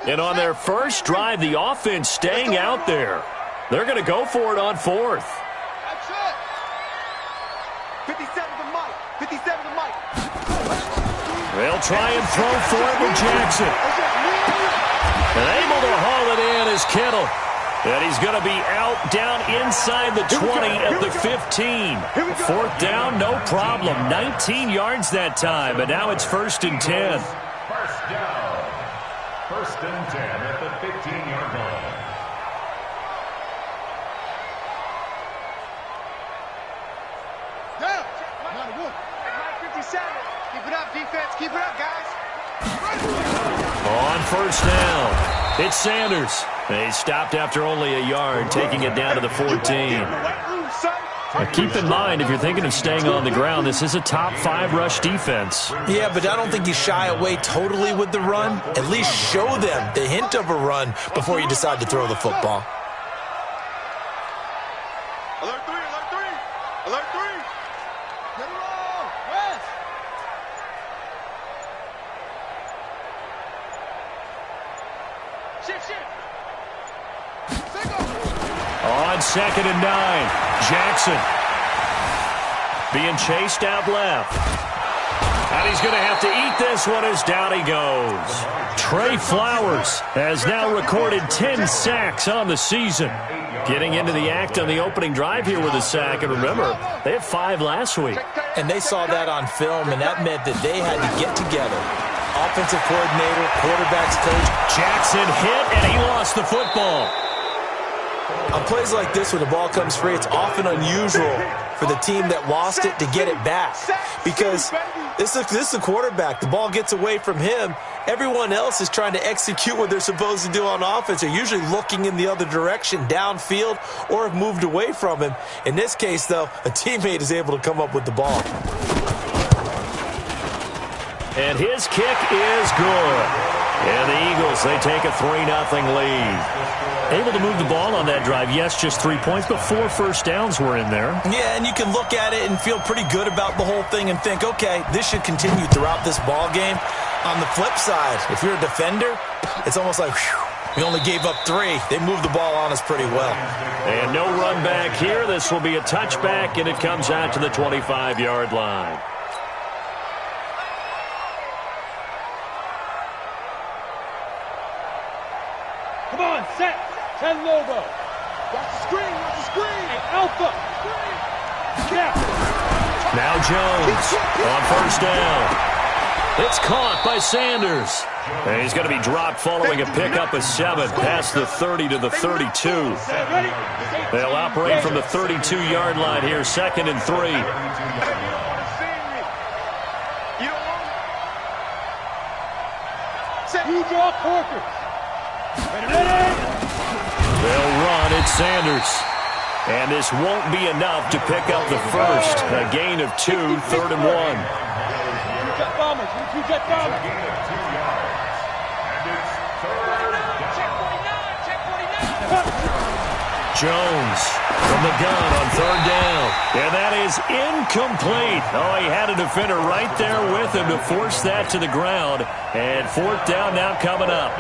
And on their first drive, the offense staying out there. They're going to go for it on 4th. That's it. 57 to Mike. 57 to Mike. They'll try and throw for it with Jackson. And able to haul it in is Kittle. And he's going to be out down inside the 20 at the 15. 4th down, no problem. 19 yards that time, and now it's 1st and 10. First down. 1st and 10 at the 15-yard line. Down. Mike 57. Keep it up, defense. Keep it up, guys. On 1st down, it's Sanders. He stopped after only a yard, taking it down to the 14. Now keep in mind, if you're thinking of staying on the ground, this is a top 5 rush defense. Yeah, but I don't think you shy away totally with the run. At least show them the hint of a run before you decide to throw the football. Alert 3, alert 3. Alert 3. Get it on. West. Shift. On 2nd and 9, Jackson being chased out left. And he's going to have to eat this one as down he goes. Trey Flowers has now recorded 10 sacks on the season. Getting into the act on the opening drive here with a sack. And remember, they had 5 last week. And they saw that on film, and that meant that they had to get together. Offensive coordinator, quarterback's coach. Jackson hit, and he lost the football. On plays like this, when the ball comes free, it's often unusual for the team that lost it to get it back. Because this is the quarterback. The ball gets away from him. Everyone else is trying to execute what they're supposed to do on offense. They're usually looking in the other direction, downfield, or have moved away from him. In this case, though, a teammate is able to come up with the ball. And his kick is good. And the Eagles, they take a 3-0 lead. Able to move the ball on that drive. Yes, just 3 points, but 4 first downs were in there. Yeah, and you can look at it and feel pretty good about the whole thing and think, okay, this should continue throughout this ball game. On the flip side, if you're a defender, it's almost like, whew, we only gave up 3. They moved the ball on us pretty well. And no run back here. This will be a touchback, and it comes out to the 25-yard line. Come on, set. 10 logo. Watch the screen. Hey, Alpha. Yeah. Now Jones on first down. It's caught by Sanders. And he's going to be dropped following a pickup of 7 past the 30 to the 32. They'll operate from the 32-yard line here, 2nd and 3. draw Corker. They'll run. It's Sanders. And this won't be enough to pick up the first. A gain of 2, 3rd and 1. Jet bombers. Jet bombers. Gain of 2 yards. And it's 3rd down. Check 49. Jones from the gun on 3rd down. And that is incomplete. Oh, he had a defender right there with him to force that to the ground. And 4th down now coming up.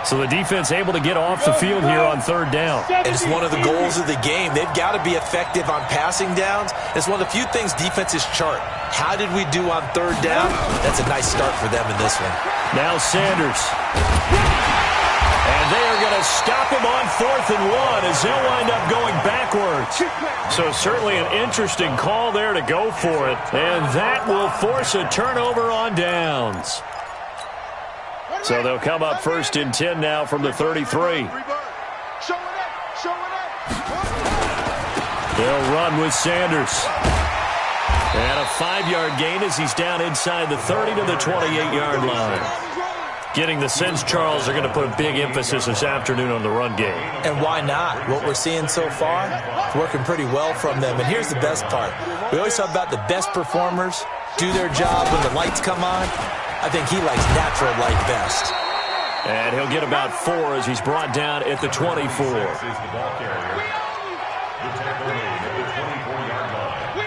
So the defense able to get off the field here on 3rd down. And it's one of the goals of the game. They've got to be effective on passing downs. It's one of the few things defenses chart. How did we do on 3rd down? That's a nice start for them in this one. Now Sanders. And they are going to stop him on 4th and 1 as they'll wind up going backwards. So certainly an interesting call there to go for it. And that will force a turnover on downs. So they'll come up 1st and 10 now from the 33. They'll run with Sanders. And a 5-yard gain as he's down inside the 30 to the 28-yard line. Getting the sense, Charles, are going to put big emphasis this afternoon on the run game. And why not? What we're seeing so far, it's working pretty well from them. And here's the best part. We always talk about the best performers do their job when the lights come on. I think he likes natural light best. And he'll get about 4 as he's brought down at the 24. Is the ball carrier. The tackle made at the 24-yard line.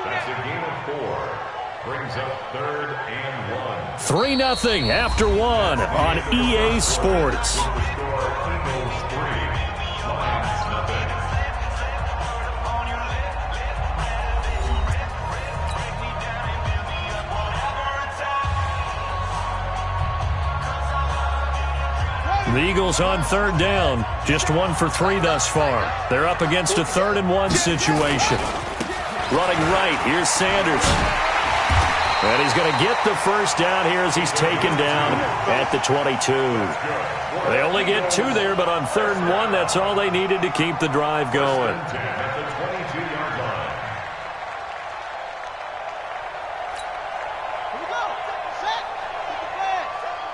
That's a gain of 4. Brings up 3rd and 1. 3-0 after 1 on EA Sports. Eagles 3, Lions nothing. The Eagles on 3rd down. Just 1 for 3 thus far. They're up against a 3rd and 1 situation. Running right, here's Sanders. And he's going to get the first down here as he's taken down at the 22. They only get 2 there, but on 3rd and 1, that's all they needed to keep the drive going. At the 22-yard line. Here we go. Set. Get the flag.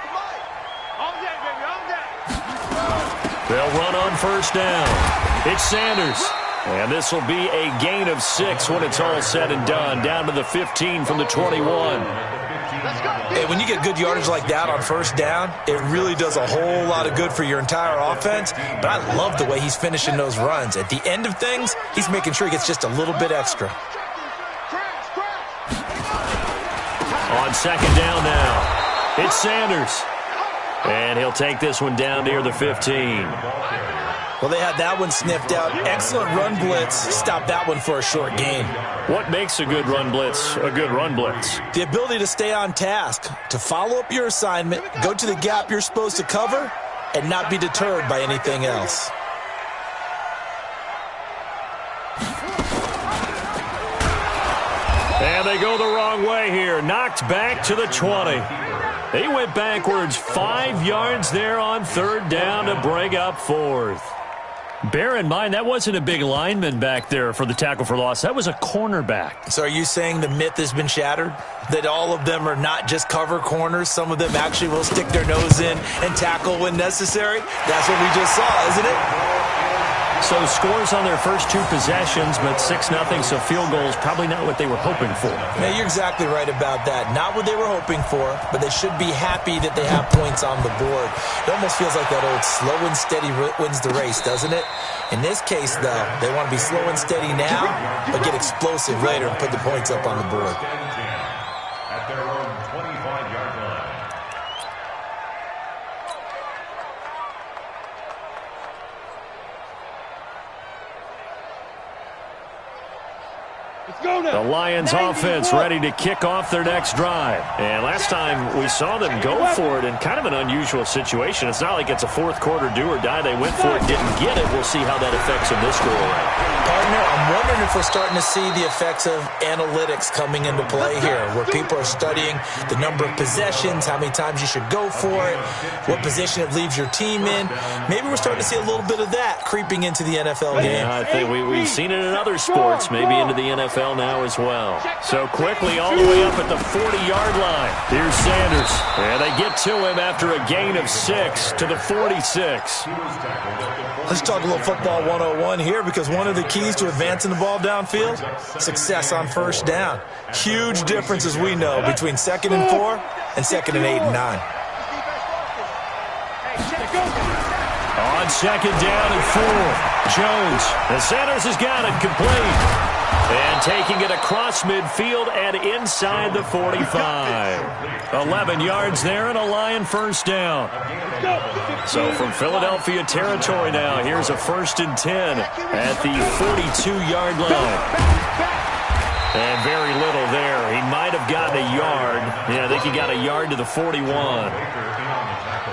Come on. On deck, baby. On deck. They'll run on 1st down. It's Sanders. And this will be a gain of 6 when it's all said and done. Down to the 15 from the 21. Hey, when you get good yardage like that on 1st down, it really does a whole lot of good for your entire offense. But I love the way he's finishing those runs. At the end of things, he's making sure he gets just a little bit extra. On 2nd down now, it's Sanders. And he'll take this one down near the 15. Well, they had that one sniffed out. Excellent run blitz. Stop that one for a short gain. What makes a good run blitz a good run blitz? The ability to stay on task, to follow up your assignment, go to the gap you're supposed to cover, and not be deterred by anything else. And they go the wrong way here. Knocked back to the 20. They went backwards 5 yards there on 3rd down to bring up 4th. Bear in mind, that wasn't a big lineman back there for the tackle for loss. That was a cornerback. So are you saying the myth has been shattered? That all of them are not just cover corners? Some of them actually will stick their nose in and tackle when necessary? That's what we just saw, isn't it? So scores on their first 2 possessions, but 6-0, so field goals probably not what they were hoping for. Yeah, you're exactly right about that. Not what they were hoping for, but they should be happy that they have points on the board. It almost feels like that old slow and steady wins the race, doesn't it? In this case, though, they want to be slow and steady now, but get explosive later and put the points up on the board. At their own 25-yard line. The Lions offense ready to kick off their next drive. And last time we saw them go for it in kind of an unusual situation. It's not like it's a 4th quarter do or die. They went for it, didn't get it. We'll see how that affects them this go around. Partner, I'm wondering if we're starting to see the effects of analytics coming into play here, where people are studying the number of possessions, how many times you should go for it, what position it leaves your team in. Maybe we're starting to see a little bit of that creeping into the NFL game. Yeah, I think we've seen it in other sports, maybe into the NFL now as well. So quickly all the way up at the 40-yard line. Here's Sanders. And they get to him after a gain of 6 to the 46. Let's talk a little football 101 here, because one of the keys to advancing the ball downfield, success on first down. Huge difference, as we know, between 2nd and 4 and 2nd and 8 and 9. On 2nd down and 4, Jones. And Sanders has got it complete. And taking it across midfield and inside the 45. 11 yards there and a Lion first down. So from Philadelphia territory now, here's a 1st and 10 at the 42-yard line. And very little there. He might have gotten a yard. Yeah, I think he got a yard to the 41.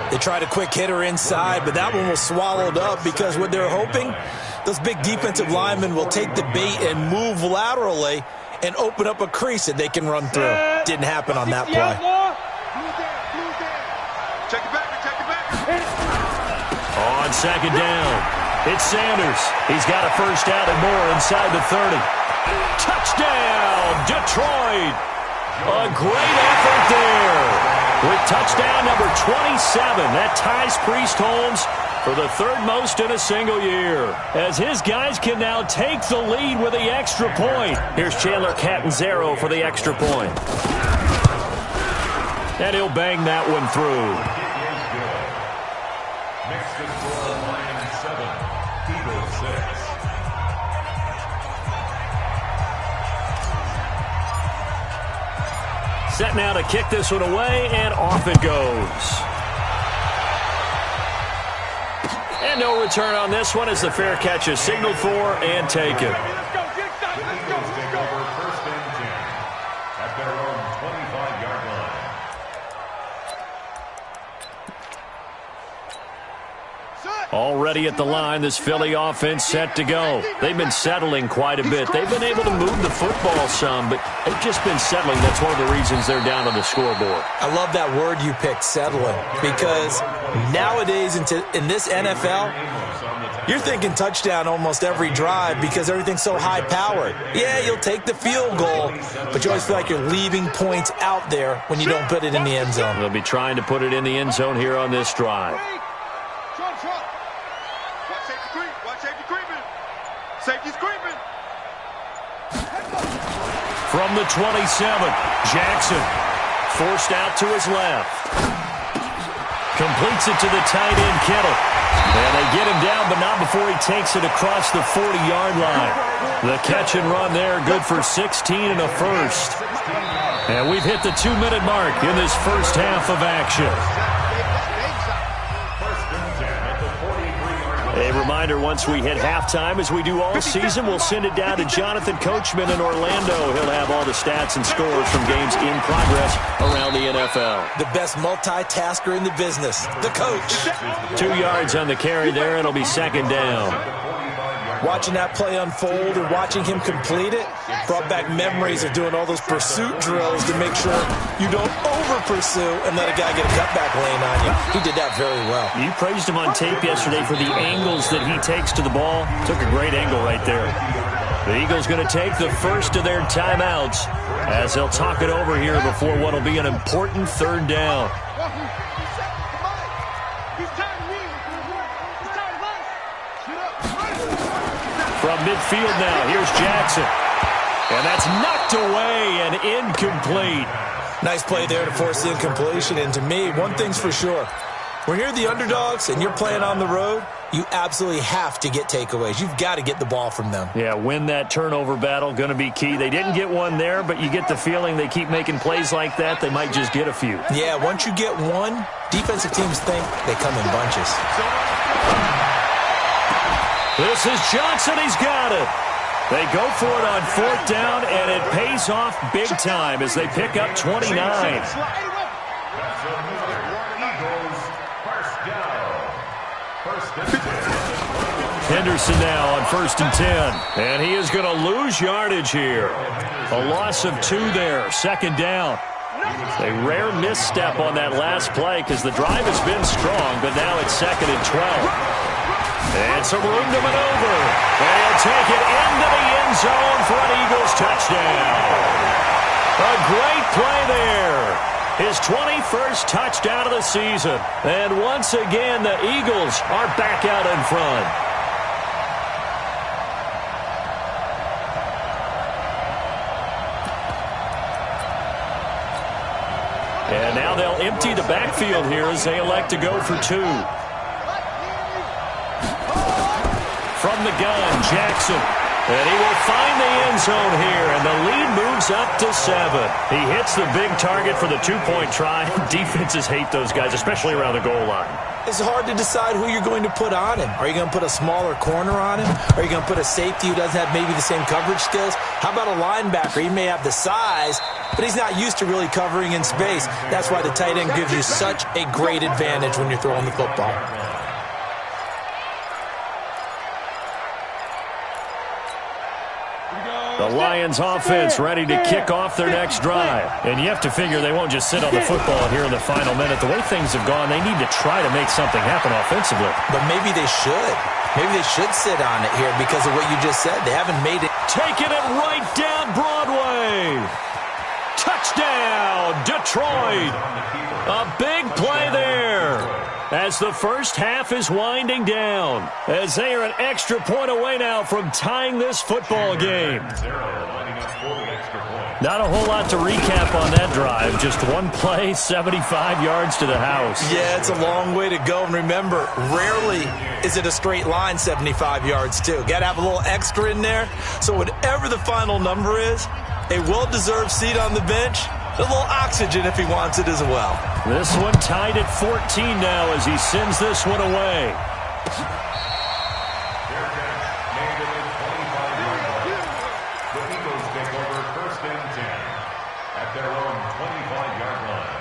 They tried a quick hitter inside, but that one was swallowed up because what they're hoping, those big defensive linemen will take the bait and move laterally and open up a crease that they can run through. Didn't happen on that play. Check it back. On 2nd down, it's Sanders. He's got a first down and more inside the 30. Touchdown, Detroit. A great effort there. With touchdown number 27, that ties Priest Holmes for the 3rd most in a single year, as his guys can now take the lead with the extra point. Here's Chandler Catanzaro for the extra point. And he'll bang that one through. Next to score, Lions 7, Eagles 6. Set now to kick this one away, and off it goes. And no return on this one as the fair catch is signaled for and taken. Let's go. Take over 1st and 10 at their own 25-yard line. Already at the line, this Philly offense set to go. They've been settling quite a bit. They've been able to move the football some, but they've just been settling. That's one of the reasons they're down on the scoreboard. I love that word you picked, settling, because nowadays in this NFL, you're thinking touchdown almost every drive because everything's so high-powered. Yeah, you'll take the field goal, but you always feel like you're leaving points out there when you don't put it in the end zone. They'll be trying to put it in the end zone here on this drive. Safety's creeping. From the 27, Jackson forced out to his left. Completes it to the tight end, Kittle. And they get him down, but not before he takes it across the 40-yard line. The catch and run there, good for 16 and a first. And we've hit the 2-minute mark in this first half of action. A reminder, once we hit halftime, as we do all season, we'll send it down to Jonathan Coachman in Orlando. He'll have all the stats and scores from games in progress around the NFL. The best multitasker in the business, the coach. 2 yards on the carry there, and it'll be 2nd down. Watching that play unfold and watching him complete it brought back memories of doing all those pursuit drills to make sure you don't over-pursue and let a guy get a cutback lane on you. He did that very well. You praised him on tape yesterday for the angles that he takes to the ball. Took a great angle right there. The Eagles going to take the first of their timeouts as they'll talk it over here before what will be an important 3rd down. From midfield now, here's Jackson. And that's knocked away and incomplete. Nice play there to force the incompletion. And to me, one thing's for sure. When you're the underdogs and you're playing on the road, you absolutely have to get takeaways. You've got to get the ball from them. Yeah, win that turnover battle, going to be key. They didn't get one there, but you get the feeling they keep making plays like that, they might just get a few. Yeah, once you get one, defensive teams think they come in bunches. This is Johnson. He's got it. They go for it on 4th down, and it pays off big time as they pick up 29. Henderson now on 1st and 10. And he is going to lose yardage here. A loss of 2 there, 2nd down. A rare misstep on that last play because the drive has been strong, but now it's 2nd and 12. And some room to maneuver. And he'll take it into the end zone for an Eagles touchdown. A great play there. His 21st touchdown of the season. And once again, the Eagles are back out in front. And now they'll empty the backfield here as they elect to go for 2. From the gun, Jackson. And he will find the end zone here, and the lead moves up to 7. He hits the big target for the 2-point try. Defenses hate those guys, especially around the goal line. It's hard to decide who you're going to put on him. Are you going to put a smaller corner on him? Are you going to put a safety who doesn't have maybe the same coverage skills? How about a linebacker? He may have the size, but he's not used to really covering in space. That's why the tight end gives you such a great advantage when you're throwing the football. The Lions offense ready to kick off their next drive. And you have to figure they won't just sit on the football here in the final minute. The way things have gone, they need to try to make something happen offensively. But maybe they should. Maybe they should sit on it here because of what you just said. They haven't made it. Taking it right down Broadway. Touchdown, Detroit. A big play there as the first half is winding down, as they are an extra point away now from tying this football game. Not a whole lot to recap on that drive. Just one play, 75 yards to the house. Yeah, it's a long way to go. And remember, rarely is it a straight line 75 yards, too. Got to have a little extra in there. So whatever the final number is, a well-deserved seat on the bench, a little oxygen if he wants it as well. This one tied at 14 now as he sends this one away. The Eagles take over 1st and 10 at their own 25-yard line.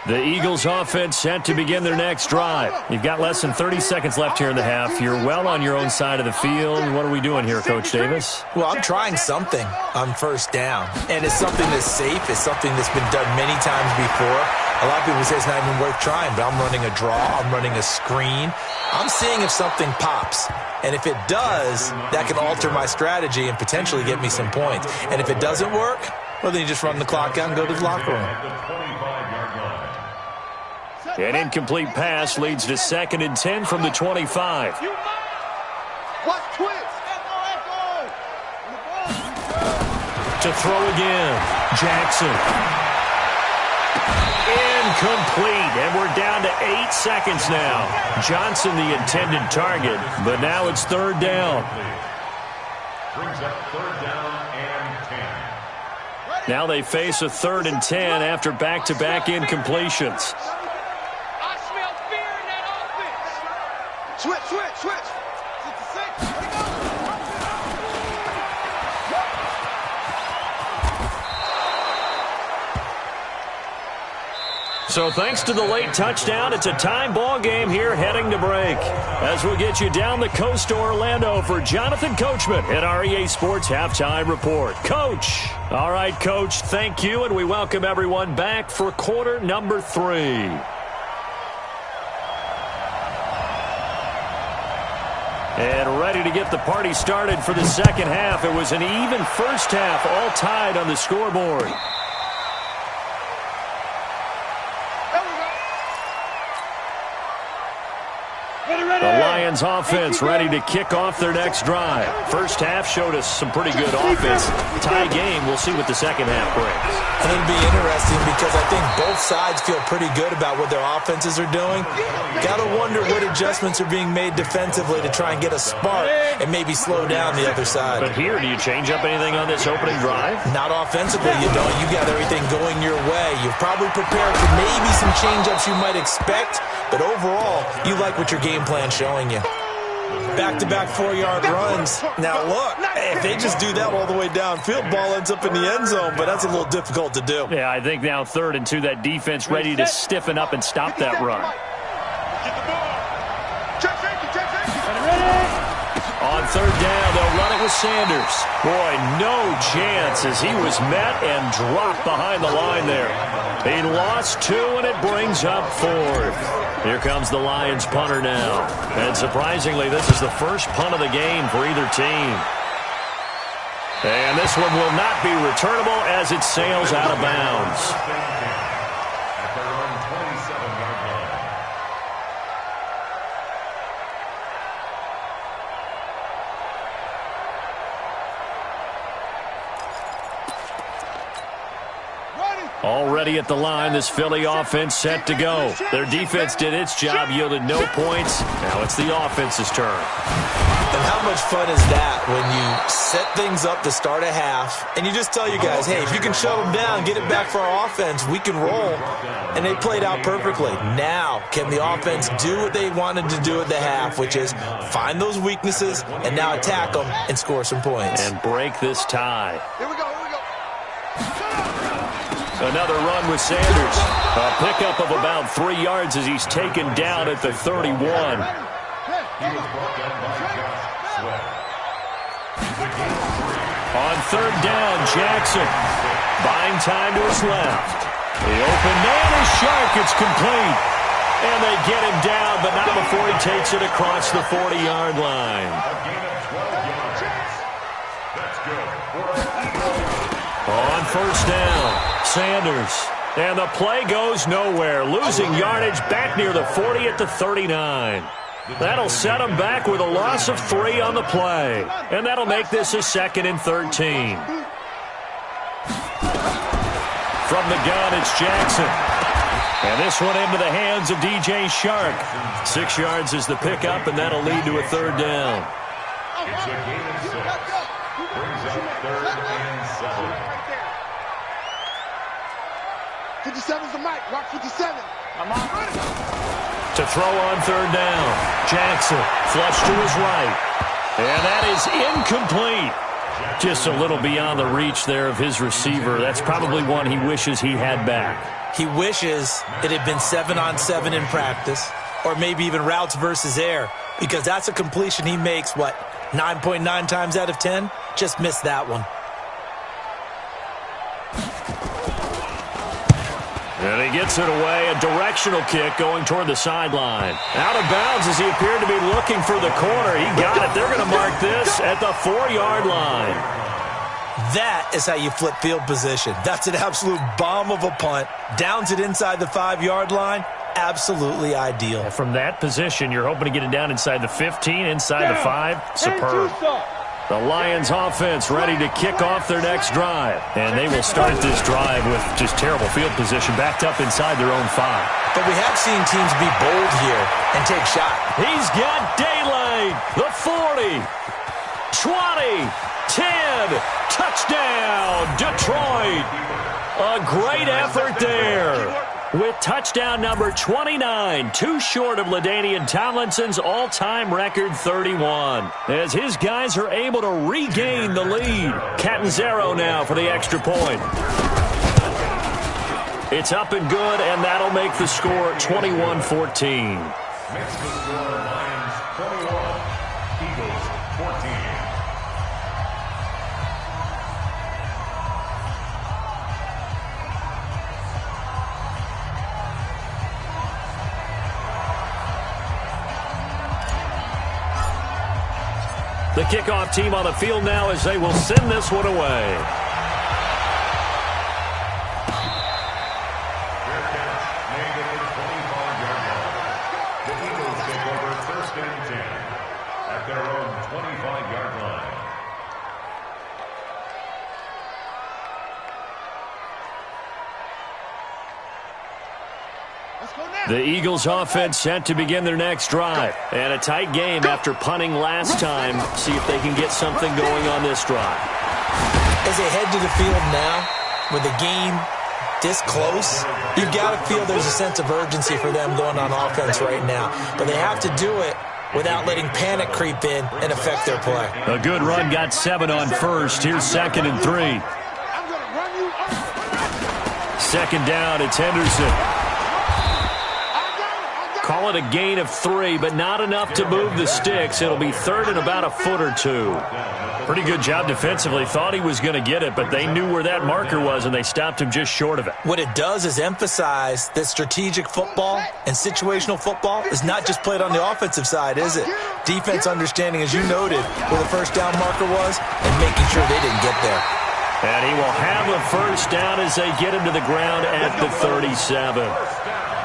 The Eagles offense set to begin their next drive. You've got less than 30 seconds left here in the half. You're well on your own side of the field. What are we doing here, Coach Davis? Well, I'm trying something on 1st down. And it's something that's safe. It's something that's been done many times before. A lot of people say it's not even worth trying, but I'm running a draw. I'm running a screen. I'm seeing if something pops. And if it does, that can alter my strategy and potentially get me some points. And if it doesn't work, well, then you just run the clock out and go to the locker room. An incomplete pass leads to 2nd and 10 from the 25. Watch twitch. To throw again, Jackson. Incomplete, and we're down to 8 seconds now. Johnson the intended target, but now it's 3rd down. Brings up 3rd down and 10. Now they face a 3rd and 10 after back-to-back incompletions. Switch, switch, switch. 66. Here we go. So thanks to the late touchdown, it's a tie ball game here heading to break. As we'll get you down the coast to Orlando for Jonathan Coachman at our EA Sports Halftime Report. Coach. All right, Coach, thank you, and we welcome everyone back for quarter number 3. And ready to get the party started for the second half. It was an even first half, all tied on the scoreboard. The Lions offense ready to kick off their next drive. First half showed us some pretty good offense. Tie game, we'll see what the second half brings. And it'll be interesting because I think both sides feel pretty good about what their offenses are doing. Got to wonder what adjustments are being made defensively to try and get a spark and maybe slow down the other side. But here, do you change up anything on this opening drive? Not offensively, you don't. You got everything going your way. You've probably prepared for maybe some change-ups you might expect, but overall, you like what your game plan's showing you. Back-to-back 4-yard runs. Now, look, if they just do that all the way downfield, ball ends up in the end zone, but that's a little difficult to do. Yeah, I think now 3rd and 2, that defense ready to stiffen up and stop that run. On 3rd down, they'll run it with Sanders. Boy, no chance as he was met and dropped behind the line there. He lost 2, and it brings up 4th. Here comes the Lions punter now. And surprisingly, this is the first punt of the game for either team. And this one will not be returnable as it sails out of bounds. Already at the line, this Philly offense set to go. Their defense did its job, yielded no points. Now it's the offense's turn. And how much fun is that when you set things up to start a half, and you just tell your guys, hey, if you can shut them down, get it back for our offense, we can roll. And they played out perfectly. Now, can the offense do what they wanted to do at the half, which is find those weaknesses and now attack them and score some points. And break this tie. Here we go, here we go. Another run with Sanders. A pickup of about 3 yards as he's taken down at the 31. He was brought down by Josh Sweat. On 3rd down, Jackson buying time to his left. The open man is sharp. It's complete. And they get him down, but not before he takes it across the 40-yard line. A gain of 12 yards. That's good. On 1st down, Sanders. And the play goes nowhere. Losing yardage back near the 40 at the 39. That'll set him back with a loss of 3 on the play. And that'll make this a 2nd and 13. From the gun, it's Jackson. And this one into the hands of DJ Shark. 6 yards is the pickup, and that'll lead to a 3rd down. It's a gain of 6. Brings up 3rd and 7. 57's the mic. Rock 57. I'm on. To throw on 3rd down. Jackson flush to his right. And that is incomplete. Just a little beyond the reach there of his receiver. That's probably one he wishes he had back. He wishes it had been 7-on-7 in practice, or maybe even routes versus air, because that's a completion he makes, 9.9 times out of 10? Just missed that one. And he gets it away, a directional kick going toward the sideline. Out of bounds as he appeared to be looking for the corner. He got it. They're going to mark this at the 4-yard line. That is how you flip field position. That's an absolute bomb of a punt. Downs it inside the 5-yard line. Absolutely ideal. From that position, you're hoping to get it down inside the 15, inside the 5. Superb. The Lions offense ready to kick off their next drive. And they will start this drive with just terrible field position, backed up inside their own 5. But we have seen teams be bold here and take shot. He's got daylight. The 40, 20, 10, touchdown, Detroit. A great effort there. With touchdown number 29, too short of LaDainian Tomlinson's all-time record 31. As his guys are able to regain the lead. Catanzaro now for the extra point. It's up and good, and that'll make the score 21-14. Makes the score Lions 21, Eagles 14. The kickoff team on the field now as they will send this one away. Fair catch made at the 25-yard line. The Eagles take over 1st and 10 at their own 25-yard line. The Eagles offense set to begin their next drive. And a tight game after punting last time. See if they can get something going on this drive. As they head to the field now, with the game this close, you've got to feel there's a sense of urgency for them going on offense right now. But they have to do it without letting panic creep in and affect their play. A good run got 7 on first. Here's 2nd and 3. Second down, it's Henderson. Call it a gain of 3, but not enough to move the sticks. It'll be 3rd and about a foot or 2. Pretty good job defensively. Thought he was going to get it, but they knew where that marker was, and they stopped him just short of it. What it does is emphasize that strategic football and situational football is not just played on the offensive side, is it? Defense understanding, as you noted, where the first down marker was and making sure they didn't get there. And he will have a first down as they get him to the ground at the 37.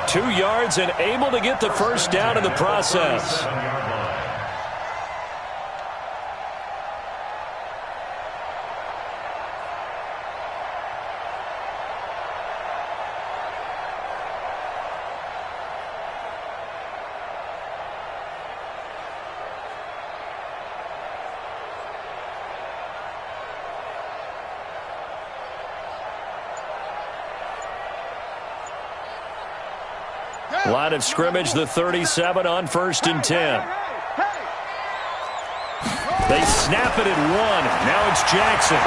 2 yards and able to get the first down in the process. Line of scrimmage, the 37 on 1st and 10. They snap it at 1. Now it's Jackson.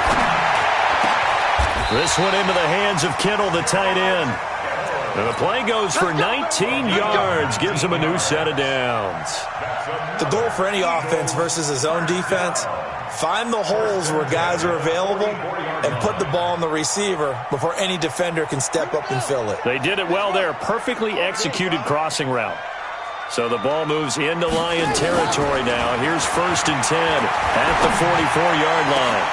This one into the hands of Kittle, the tight end. And the play goes for 19 yards, gives him a new set of downs. The goal for any offense versus his own defense, find the holes where guys are available and put the ball on the receiver before any defender can step up and fill it. They did it well there. Perfectly executed crossing route. So the ball moves into Lion territory now. Here's 1st and 10 at the 44-yard line.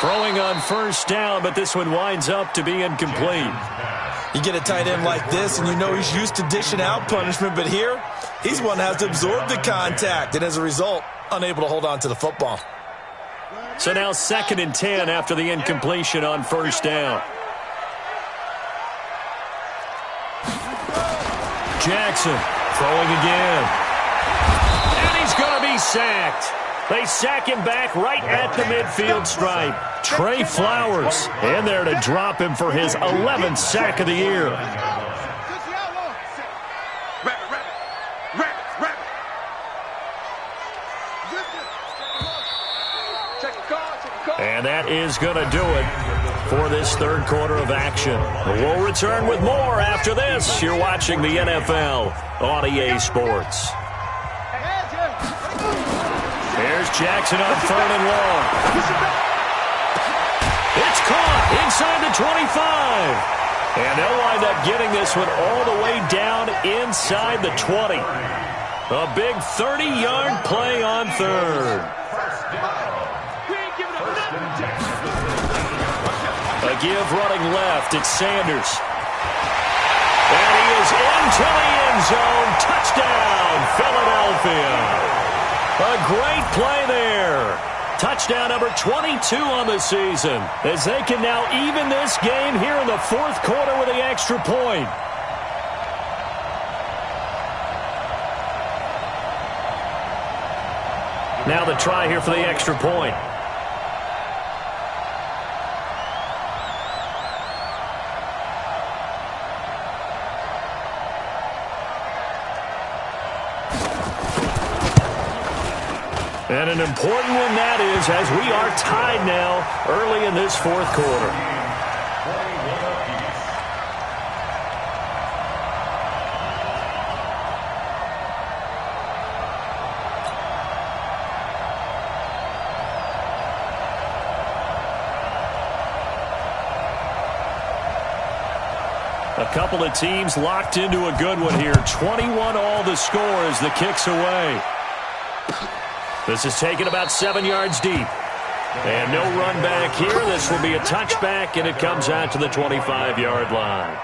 Throwing on first down, but this one winds up to be incomplete. You get a tight end like this, and you know he's used to dishing out punishment, but here, he's one that has to absorb the contact, and as a result, unable to hold on to the football. So now 2nd and 10 after the incompletion on first down. Jackson throwing again. And he's going to be sacked. They sack him back right at the midfield stripe. Trey Flowers in there to drop him for his 11th sack of the year. And that is going to do it for this 3rd quarter of action. We'll return with more after this. You're watching the NFL on EA Sports. Here's Jackson on 3rd and long. It's caught inside the 25. And they'll wind up getting this one all the way down inside the 20. A big 30-yard play on 3rd. A give running left, it's Sanders. And he is into the end zone. Touchdown, Philadelphia. A great play there. Touchdown number 22 on the season, as they can now even this game here in the 4th quarter with the extra point. Now the try here for the extra point. And an important one that is, as we are tied now early in this 4th quarter. A couple of teams locked into a good one here. 21 all the score as the kick's away. This is taken about 7 yards deep. And no run back here. This will be a touchback, and it comes out to the 25-yard line.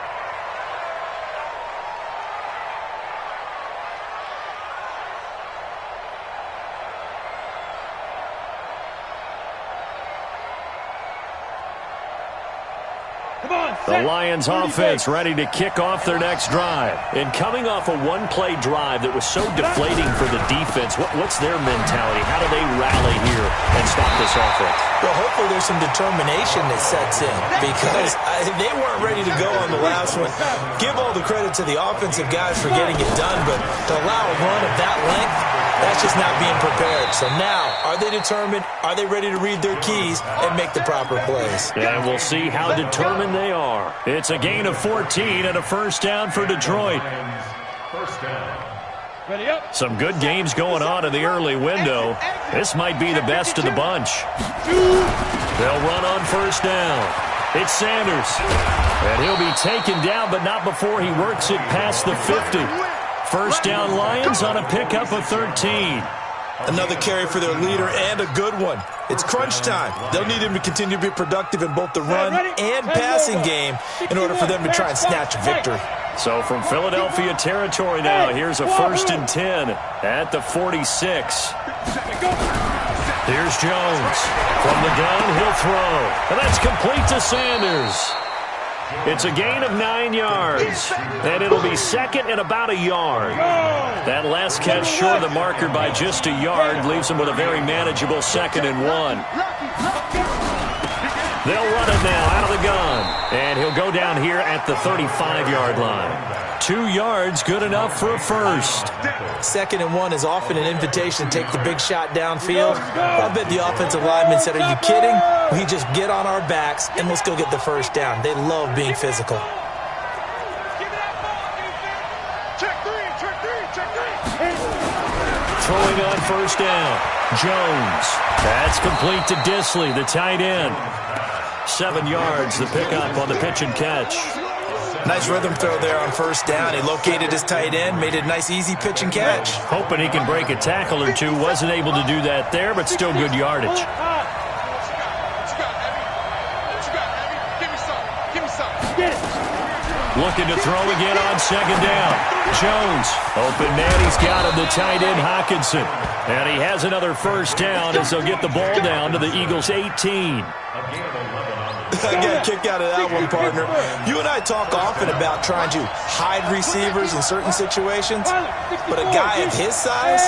The Lions offense ready to kick off their next drive. And coming off a one-play drive that was so deflating for the defense, what's their mentality? How do they rally here and stop this offense? Well, hopefully there's some determination that sets in, because they weren't ready to go on the last one. Give all the credit to the offensive guys for getting it done, but to allow a run of that length, That's just not being prepared. So now, are they determined? Are they ready to read their keys and make the proper plays? And we'll see how determined they are. It's a gain of 14 and a first down for Detroit. First down. Some good games going on in the early window. This might be the best of the bunch. They'll run on first down. It's Sanders. And he'll be taken down, but not before he works it past the 50. First down Lions on a pickup of 13. Another carry for their leader and a good one. It's crunch time. They'll need him to continue to be productive in both the run and passing game in order for them to try and snatch a victory. So from Philadelphia territory now, here's a 1st and 10 at the 46. Here's Jones. From the gun, he'll throw. And that's complete to Sanders. It's a gain of 9 yards, and it'll be second and about a yard. That last catch short of the marker by just a yard leaves him with a very manageable 2nd and 1. They'll run it now out of the gun, and he'll go down here at the 35-yard line. 2 yards, good enough for a first. 2nd and 1 is often an invitation to take the big shot downfield. I bet the offensive lineman said, "Are you kidding? We just get on our backs and let's go get the first down." They love being physical. Throwing on first down, Jones. That's complete to Disley, the tight end. 7 yards, the pickup on the pitch and catch. Nice rhythm throw there on first down. He located his tight end, made it a nice, easy pitch and catch. Hoping he can break a tackle or two. Wasn't able to do that there, but still good yardage. Looking to throw again on second down. Jones, open man, he's got him, the tight end Hockenson. And he has another first down as they'll get the ball down to the Eagles' 18. I got a kick out of that one, partner. You and I talk often about trying to hide receivers in certain situations, but a guy of his size,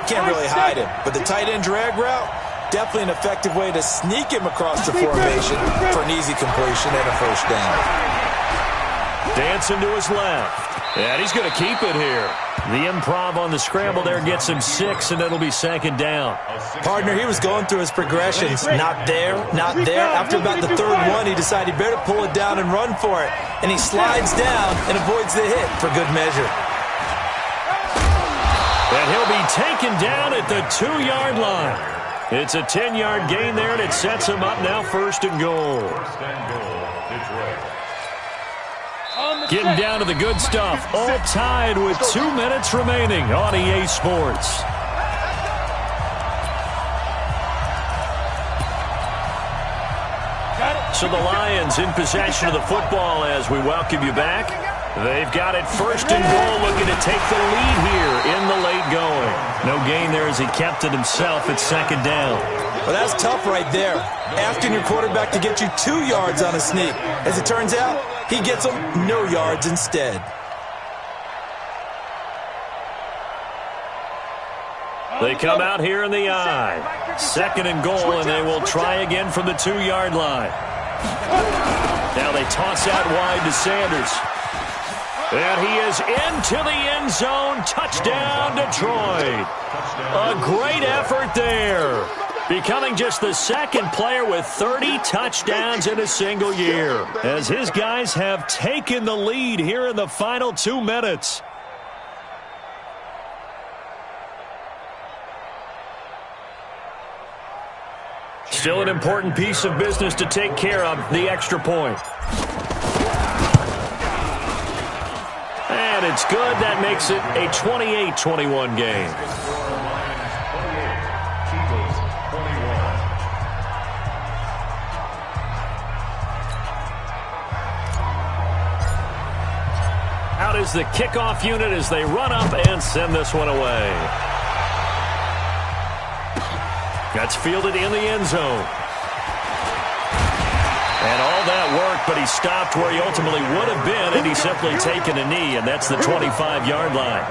can't really hide him. But the tight end drag route, definitely an effective way to sneak him across the formation for an easy completion and a first down. Dancing to his left, and he's going to keep it here. The improv on the scramble there gets him 6, and it'll be second down. Partner, he was going through his progressions. Not there, not there. After about the third one, he decided he better pull it down and run for it. And he slides down and avoids the hit for good measure. And he'll be taken down at the 2-yard line. It's a 10-yard gain there, and it sets him up now 1st and goal. First and goal, Detroit. Getting down to the good stuff. All tied with 2 minutes remaining on EA Sports. So the Lions in possession of the football as we welcome you back. They've got it 1st and goal, looking to take the lead here in the late going. No gain there as he kept it himself at 2nd down. Well, that's tough right there. Asking your quarterback to get you 2 yards on a sneak. As it turns out, he gets them no yards instead. They come out here in the I. 2nd and goal, and they will try again from the 2-yard line. Now they toss out wide to Sanders. And he is into the end zone. Touchdown, Detroit. A great effort there. Becoming just the 2nd player with 30 touchdowns in a single year, as his guys have taken the lead here in the final 2 minutes. Still an important piece of business to take care of, the extra point. And it's good. That makes it a 28-21 game. Out is the kickoff unit as they run up and send this one away. That's fielded in the end zone. And all that work, but he stopped where he ultimately would have been, and he's simply taken a knee, and that's the 25-yard line.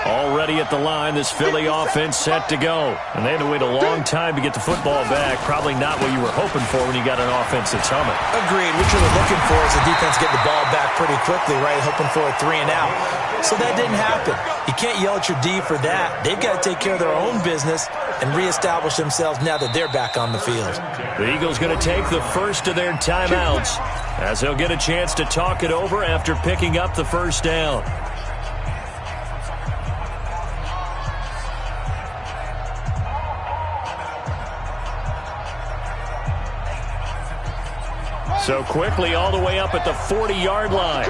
Already at the line, this Philly offense set to go. And they had to wait a long time to get the football back. Probably not what you were hoping for when you got an offense that's humming. Agreed. What you were looking for is the defense getting the ball back pretty quickly, right? Hoping for a 3-and-out. So that didn't happen. You can't yell at your D for that. They've got to take care of their own business and reestablish themselves now that they're back on the field. The Eagles going to take the first of their timeouts as they'll get a chance to talk it over after picking up the first down. So quickly all the way up at the 40-yard line.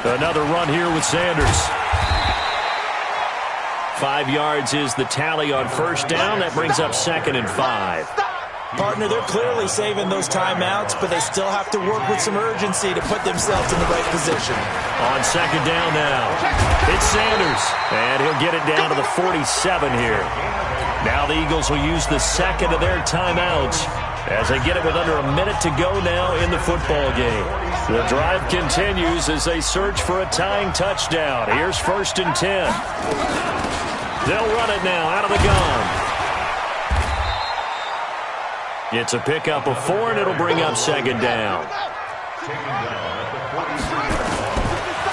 Another run here with Sanders. 5 yards is the tally on first down. That brings up 2nd and 5. Partner, they're clearly saving those timeouts, but they still have to work with some urgency to put themselves in the right position. On 2nd down now, it's Sanders, and he'll get it down to the 47 here. Now the Eagles will use the second of their timeouts as they get it with under a minute to go now in the football game. The drive continues as they search for a tying touchdown. Here's 1st and 10. They'll run it now out of the gun. It's a pickup of 4, and it'll bring up 2nd down.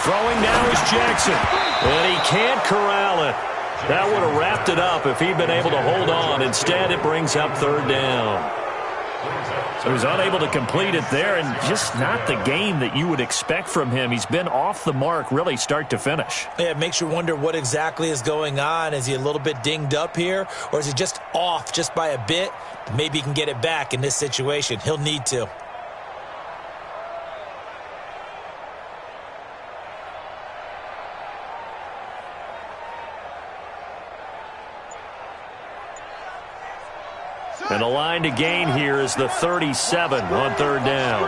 Throwing now is Jackson, and he can't corral it. That would have wrapped it up if he'd been able to hold on. Instead, it brings up 3rd down. So he's unable to complete it there, and just not the game that you would expect from him. He's been off the mark really start to finish. Yeah, it makes you wonder what exactly is going on. Is he a little bit dinged up here, or is he just off just by a bit? Maybe he can get it back in this situation. He'll need to. And the line to gain here is the 37 on 3rd down.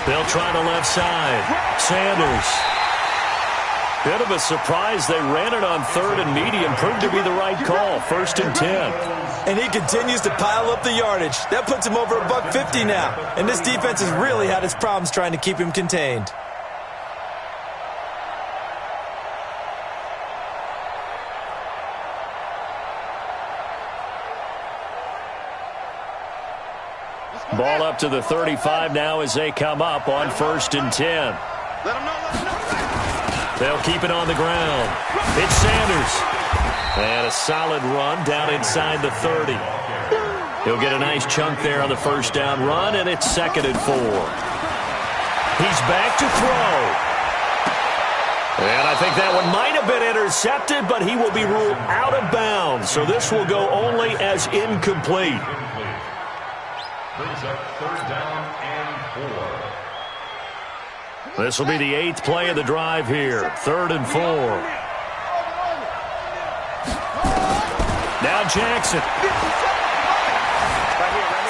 They'll try the left side. Sanders. Bit of a surprise. They ran it on 3rd and medium. Proved to be the right call. 1st and 10. And he continues to pile up the yardage. That puts him over $150 now. And this defense has really had its problems trying to keep him contained. Ball up to the 35 now as they come up on 1st and 10. They'll keep it on the ground. It's Sanders. And a solid run down inside the 30. He'll get a nice chunk there on the 1st down run, and it's 2nd and 4. He's back to throw. And I think that one might have been intercepted, but he will be ruled out of bounds. So this will go only as incomplete. Brings up 3rd down and 4. This will be the 8th play of the drive here. 3rd and 4. Now Jackson.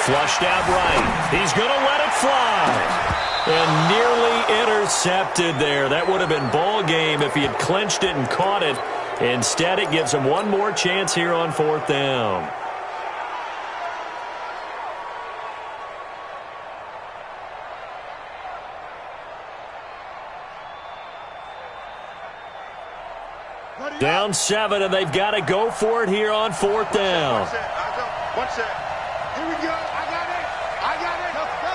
Flushed out right. He's going to let it fly. And nearly intercepted there. That would have been ball game if he had clinched it and caught it. Instead, it gives him one more chance here on 4th down. Down 7, and they've got to go for it here on 4th down. One set. Here we go. I got it. I got it. Go, go.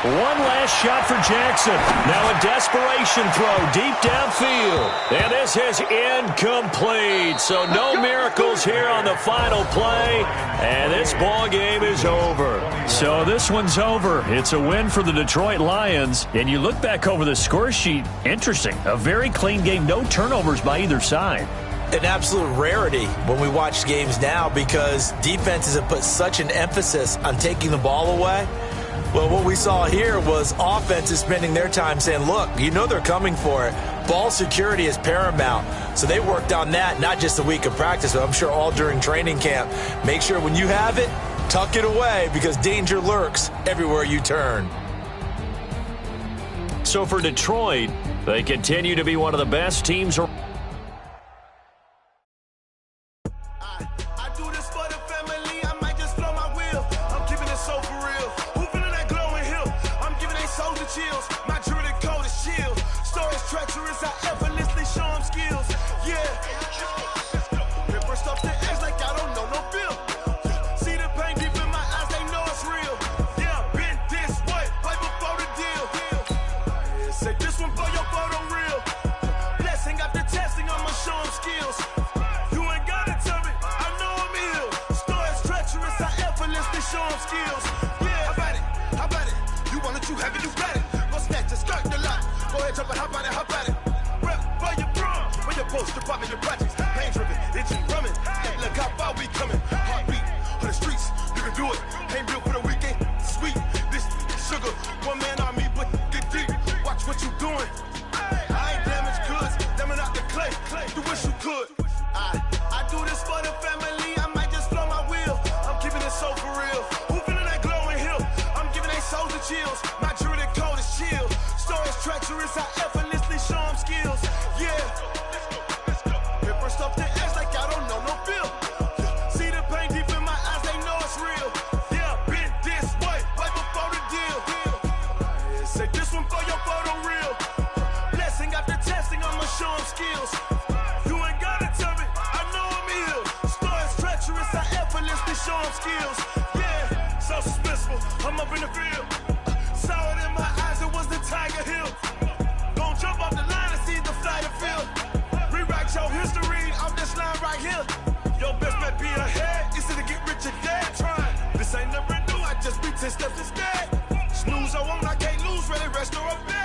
One last shot for Jackson. Now a desperation throw deep downfield. And this is incomplete. So no miracles here on the final play. And this ball game is over. So this one's over. It's a win for the Detroit Lions. And you look back over the score sheet. Interesting. A very clean game. No turnovers by either side. An absolute rarity when we watch games now because defenses have put such an emphasis on taking the ball away. Well, what we saw here was offenses spending their time saying, look, you know they're coming for it. Ball security is paramount. So they worked on that, not just a week of practice, but I'm sure all during training camp. Make sure when you have it, tuck it away because danger lurks everywhere you turn. So for Detroit, they continue to be one of the best teams around. I do this for the skills. You ain't gotta tell me, I know I'm ill. Stories treacherous, I effortlessly show them skills. Yeah, so suspenseful, I'm up in the field. Saw it in my eyes, it was the Tiger Hill. Gon' jump off the line and see the flight of field. Rewrite your history off this line right here. Your best bet be ahead, instead of get rich or dead trying. This ain't never new, I just be 10 steps instead. Snooze, I won't, I can't lose, ready, rest or a bed.